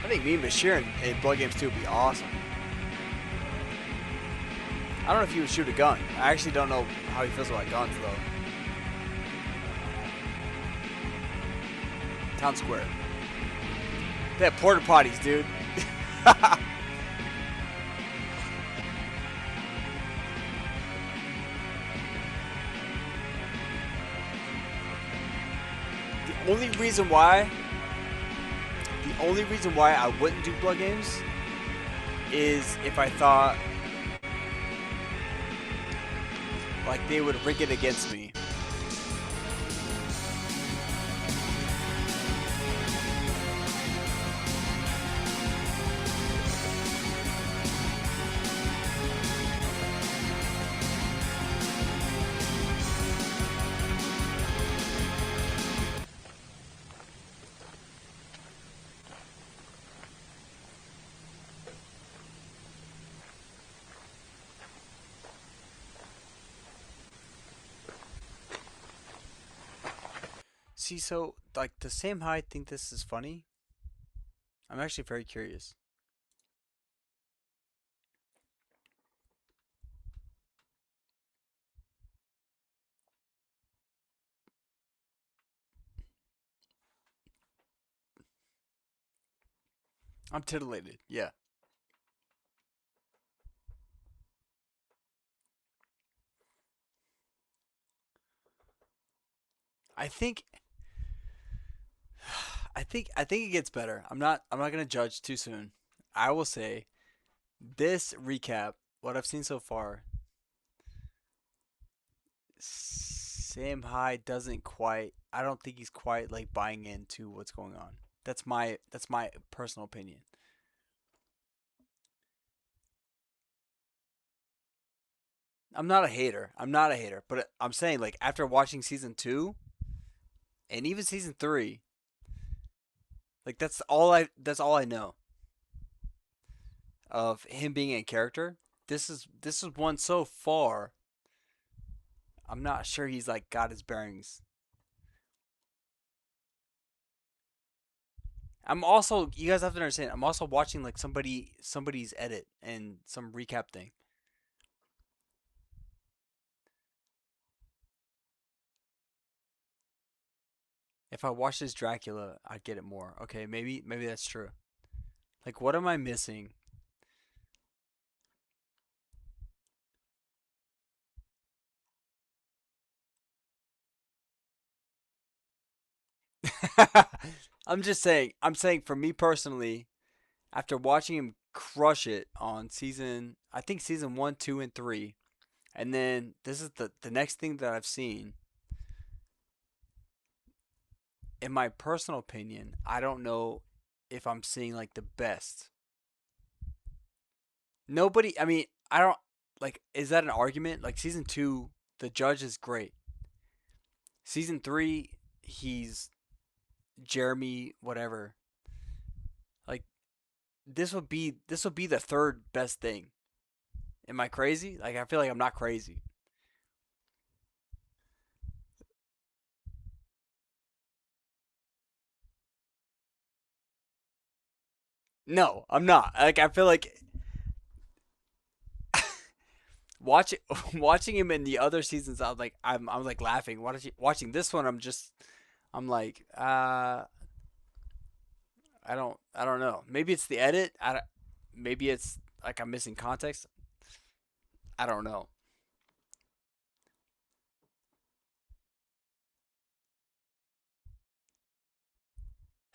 Speaker 1: I think me and Bashir in Bloodgames 2 would be awesome. I don't know if he would shoot a gun. I actually don't know how he feels about guns, though. Town Square. They have porta potties, dude. The only reason why I wouldn't do Bloodgames is if I thought like they would rig it against me. See, so, like, does Sam Hyde think this is funny? I'm actually very curious. I'm titillated, yeah. I think I think it gets better. I'm not gonna judge too soon. I will say this recap, what I've seen so far, Sam Hyde doesn't quite, I don't think he's quite like buying into what's going on. That's my personal opinion. I'm not a hater. I'm not a hater, but I'm saying like after watching season 2 and even season 3, like that's all I know of him being in character. This is one so far. I'm not sure he's like got his bearings. I'm also you guys have to understand. I'm also watching like somebody's edit and some recap thing. If I watched this Dracula, I'd get it more. Okay, maybe that's true. Like what am I missing? I'm just saying. I'm saying for me personally, after watching him crush it on I think season 1, 2, and 3, and then this is the next thing that I've seen. In my personal opinion, I don't know if I'm seeing like the best. Nobody, I mean, I don't like. Is that an argument? Like season 2, the judge is great. Season 3, he's Jeremy, whatever. Like this would be the third best thing. Am I crazy? Like I feel like I'm not crazy. No, I'm not. Like I feel like watch watching him in the other seasons. I'm like laughing. Watching this one, I'm like I don't know. Maybe it's the edit. Maybe it's like I'm missing context. I don't know.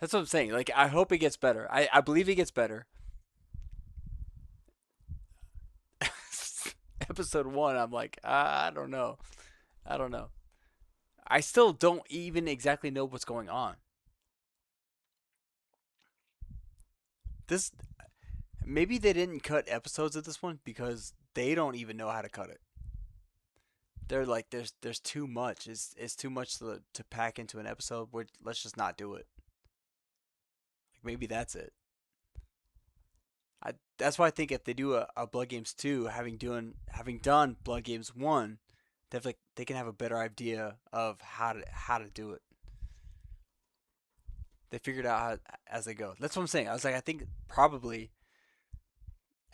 Speaker 1: That's what I'm saying. Like I hope it gets better. I believe it gets better. Episode 1, I'm like I don't know. I don't know. I still don't even exactly know what's going on. This maybe they didn't cut episodes of this one because they don't even know how to cut it. They're like there's too much. It's too much to pack into an episode. Let's just not do it. Like maybe that's it. That's why I think if they do a Blood Games 2, having done Blood Games 1, they can have a better idea of how to do it. They figured out how as they go. That's what I'm saying. I was like I think probably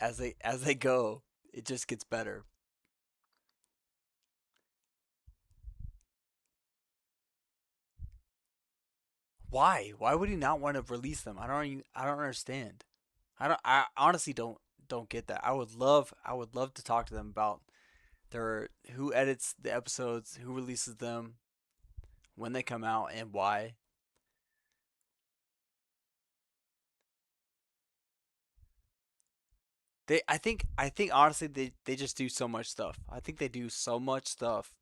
Speaker 1: as they go, it just gets better. Why? Why would he not want to release them? I don't understand. I honestly don't get that. I would love to talk to them about their who edits the episodes, who releases them, when they come out and why. I think honestly they just do so much stuff. I think they do so much stuff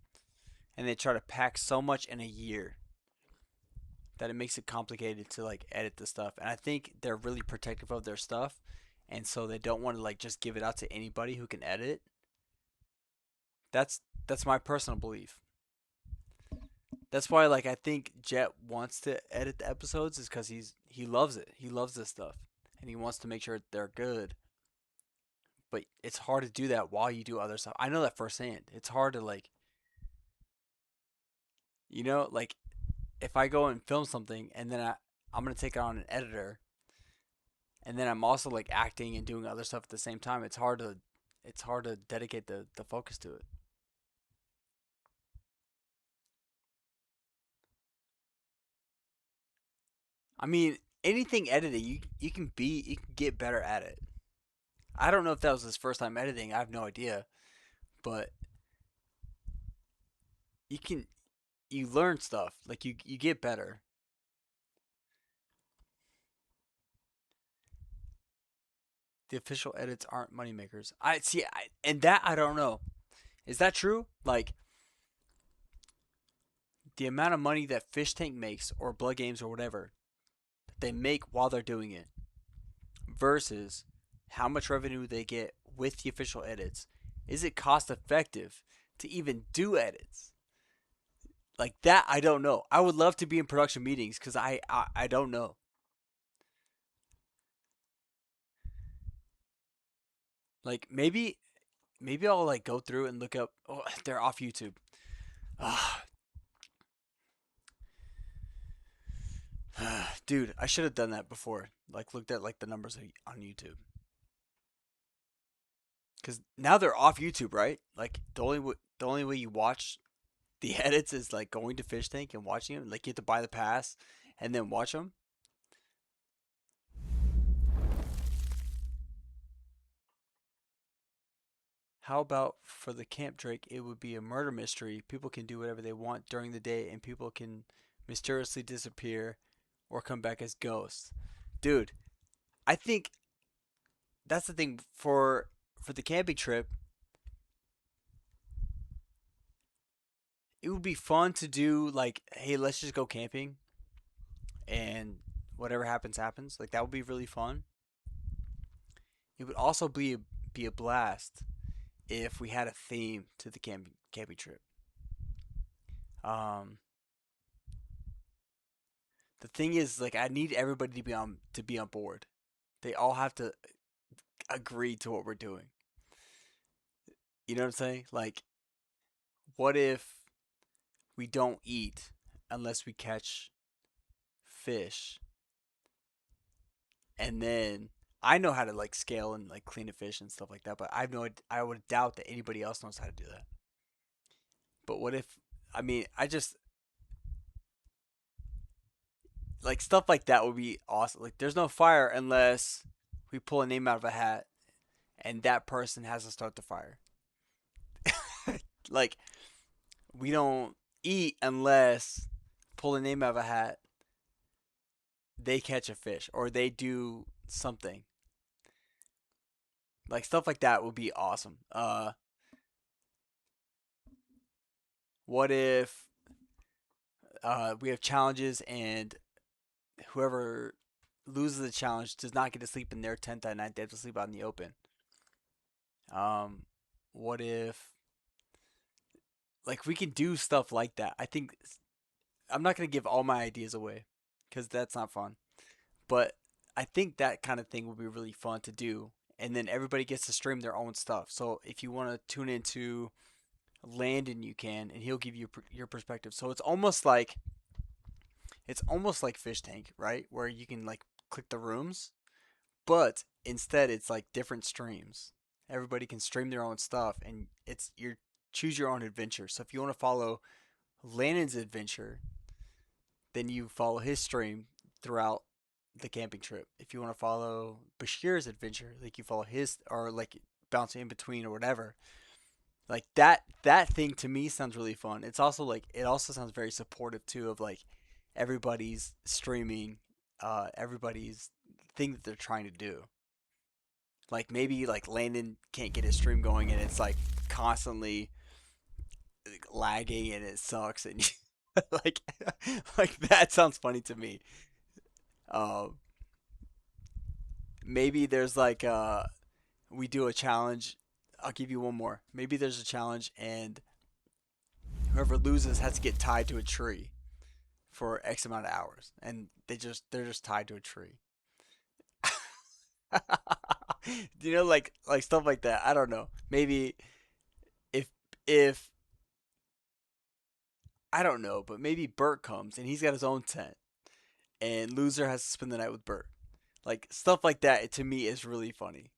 Speaker 1: and they try to pack so much in a year that it makes it complicated to like edit the stuff. And I think they're really protective of their stuff, and so they don't want to like just give it out to anybody who can edit. That's my personal belief. That's why like I think Jet wants to edit the episodes is because he loves it. He loves this stuff, and he wants to make sure they're good. But it's hard to do that while you do other stuff. I know that firsthand. It's hard to like like if I go and film something and then I'm gonna take it on an editor and then I'm also like acting and doing other stuff at the same time. It's hard to dedicate the focus to it. I mean, anything editing, you can get better at it. I don't know if that was his first time editing. I have no idea, but you can you learn stuff. Like you get better. The official edits aren't moneymakers. I see, and that I don't know. Is that true? Like the amount of money that Fish Tank makes, or Blood Games, or whatever that they make while they're doing it, versus how much revenue they get with the official edits. Is it cost effective to even do edits? Like that, I don't know. I would love to be in production meetings because I don't know. Like maybe I'll like go through and look up. Oh, they're off YouTube. Ah, dude, I should have done that before. Like looked at like the numbers on YouTube. Because now they're off YouTube, right? Like the only way you watch the edits is like going to Fishtank and watching them. Like you have to buy the pass and then watch them. How about for the Camp Drake, it would be a murder mystery. People can do whatever they want during the day, and people can mysteriously disappear or come back as ghosts. Dude, I think that's the thing for the camping trip. It would be fun to do like, hey, let's just go camping, and whatever happens happens. Like that would be really fun. It would also be a blast if we had a theme to the camping trip. Um, the thing is, like, I need everybody to be on board. They all have to agree to what we're doing. You know what I'm saying? Like, what if we don't eat unless we catch fish, and then I know how to like scale and like clean a fish and stuff like that, but I would doubt that anybody else knows how to do that. But what if? I mean, I just like stuff like that would be awesome. Like, there's no fire unless we pull a name out of a hat, and that person has to start the fire. Like, we don't eat unless pull a name out of a hat, they catch a fish or they do something. Like stuff like that would be awesome. What if we have challenges and whoever loses the challenge does not get to sleep in their tent that night? They have to sleep out in the open. What if like we can do stuff like that? I think I'm not gonna give all my ideas away because that's not fun. But I think that kind of thing would be really fun to do. And then everybody gets to stream their own stuff. So if you want to tune into Landon, you can, and he'll give you your perspective. So it's almost like Fish Tank, right? Where you can like click the rooms, but instead it's like different streams. Everybody can stream their own stuff, and it's you choose your own adventure. So if you want to follow Landon's adventure, then you follow his stream throughout the camping trip. If you want to follow Bashir's adventure, like you follow his or like bouncing in between or whatever. Like that thing to me sounds really fun. It's also like it also sounds very supportive too of like everybody's streaming everybody's thing that they're trying to do. Like maybe like Landon can't get his stream going and it's like constantly lagging and it sucks and like like that sounds funny to me. Um Maybe there's like we do a challenge. I'll give you one more. Maybe there's a challenge and whoever loses has to get tied to a tree for X amount of hours and they're just tied to a tree. You know, like stuff like that. I don't know. Maybe if if I don't know, but maybe Bert comes and he's got his own tent and loser has to spend the night with Bert. Like stuff like that to me is really funny.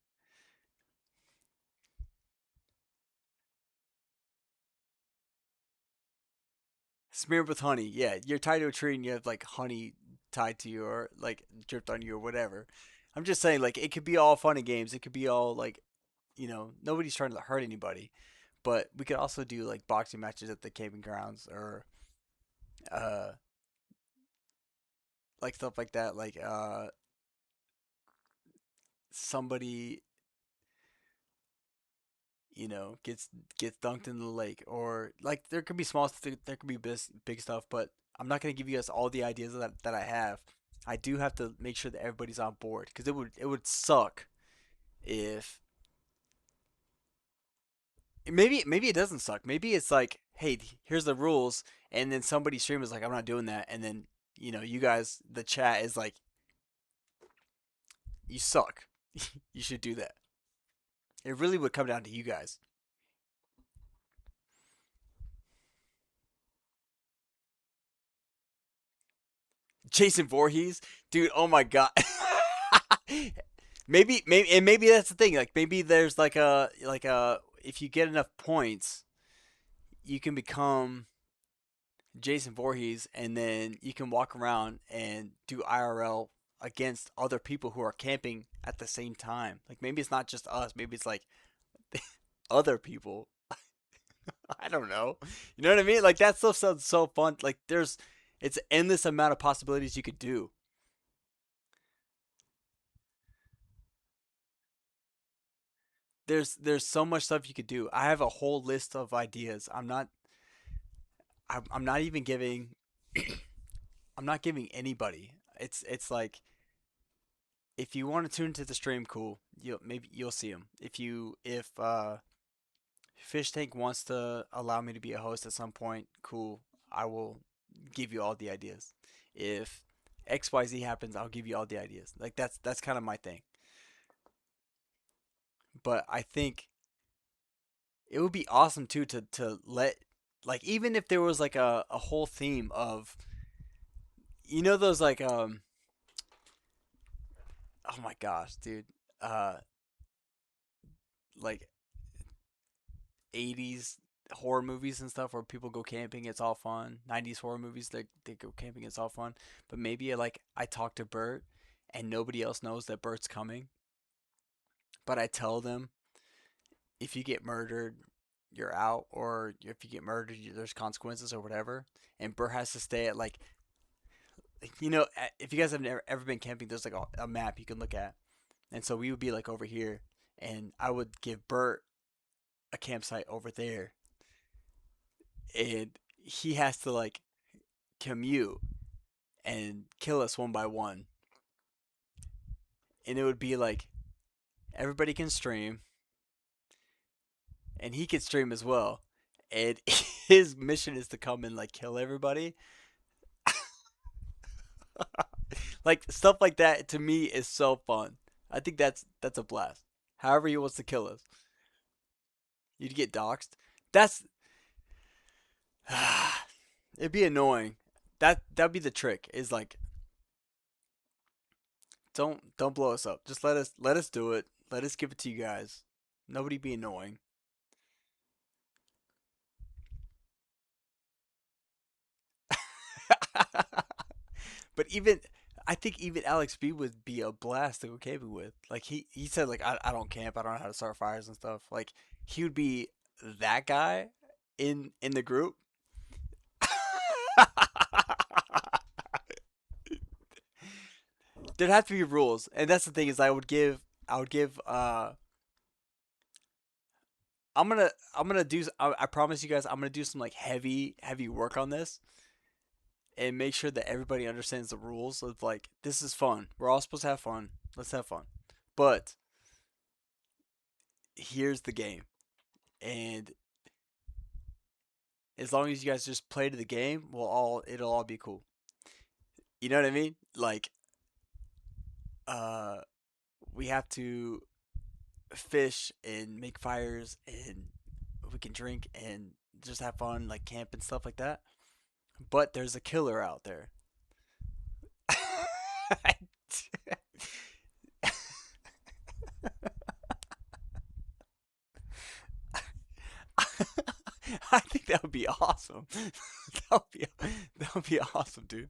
Speaker 1: Smeared with honey. Yeah, you're tied to a tree and you have like honey tied to you or like dripped on you or whatever. I'm just saying like it could be all funny games. It could be all like nobody's trying to hurt anybody. But we could also do like boxing matches at the camping grounds or uh like stuff like that. Like somebody gets dunked in the lake or like there could be there could be big stuff, but I'm not going to give you guys all the ideas that I have. I do have to make sure that everybody's on board because it would suck if maybe it doesn't suck. Maybe it's like, hey, here's the rules, and then somebody stream is like, I'm not doing that, and then you guys, the chat is like, you suck. You should do that. It really would come down to you guys. Jason Voorhees, dude. Oh my god. maybe that's the thing. Like maybe there's like a if you get enough points, you can become Jason Voorhees, and then you can walk around and do IRL against other people who are camping at the same time. Like maybe it's not just us. Maybe it's like other people. I don't know. You know what I mean? Like that stuff sounds so fun. Like it's endless amount of possibilities you could do. There's so much stuff you could do. I have a whole list of ideas. I'm not even giving I'm not giving anybody. It's like if you want to tune into the stream, cool. You'll see them. If Fishtank wants to allow me to be a host at some point, cool. I will give you all the ideas. If XYZ happens, I'll give you all the ideas. Like that's kind of my thing. But I think it would be awesome too to let like even if there was like a whole theme of those like oh my gosh, dude. Uh like 80s horror movies and stuff where people go camping, it's all fun. 90s horror movies, they go camping, it's all fun. But maybe like I talk to Bert and nobody else knows that Bert's coming. But I tell them if you get murdered, you're out, or if you get murdered, there's consequences or whatever. And Bert has to stay at like if you guys have ever been camping, there's like a map you can look at. And so we would be like over here, and I would give Bert a campsite over there, and he has to like commute and kill us one by one. And it would be like everybody can stream, and he can stream as well. And his mission is to come and like kill everybody. Like stuff like that to me is so fun. I think that's a blast. However he wants to kill us. You'd get doxxed. That's it'd be annoying. That'd be the trick. Is like don't blow us up. Just let us do it. Let us give it to you guys. Nobody be annoying. But I think even Alex B would be a blast to go camping with. Like he said like I don't camp. I don't know how to start fires and stuff. Like he would be that guy in the group. There'd have to be rules, and that's the thing is I would give I'm gonna do I promise you guys I'm gonna do some like heavy work on this and make sure that everybody understands the rules of like this is fun. We're all supposed to have fun. Let's have fun. But here's the game. And as long as you guys just play to the game, it'll all be cool. You know what I mean? Like uh we have to fish and make fires and we can drink and just have fun like camp and stuff like that. But there's a killer out there. I think that would be awesome. That would be awesome, dude.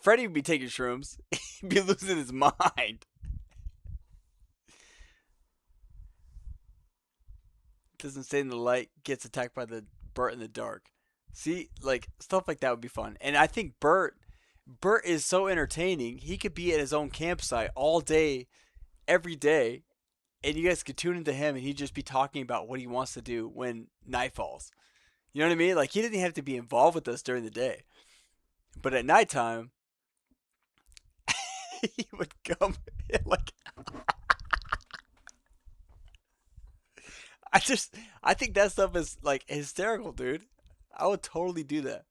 Speaker 1: Freddy would be taking shrooms. He'd be losing his mind. Doesn't stay in the light, gets attacked by the Bert in the dark. See, like stuff like that would be fun. And I think Bert is so entertaining. He could be at his own campsite all day, every day, and you guys could tune into him and he'd just be talking about what he wants to do when night falls. You know what I mean? Like he didn't have to be involved with us during the day. But at nighttime, he would come like I think that stuff is like hysterical, dude. I would totally do that.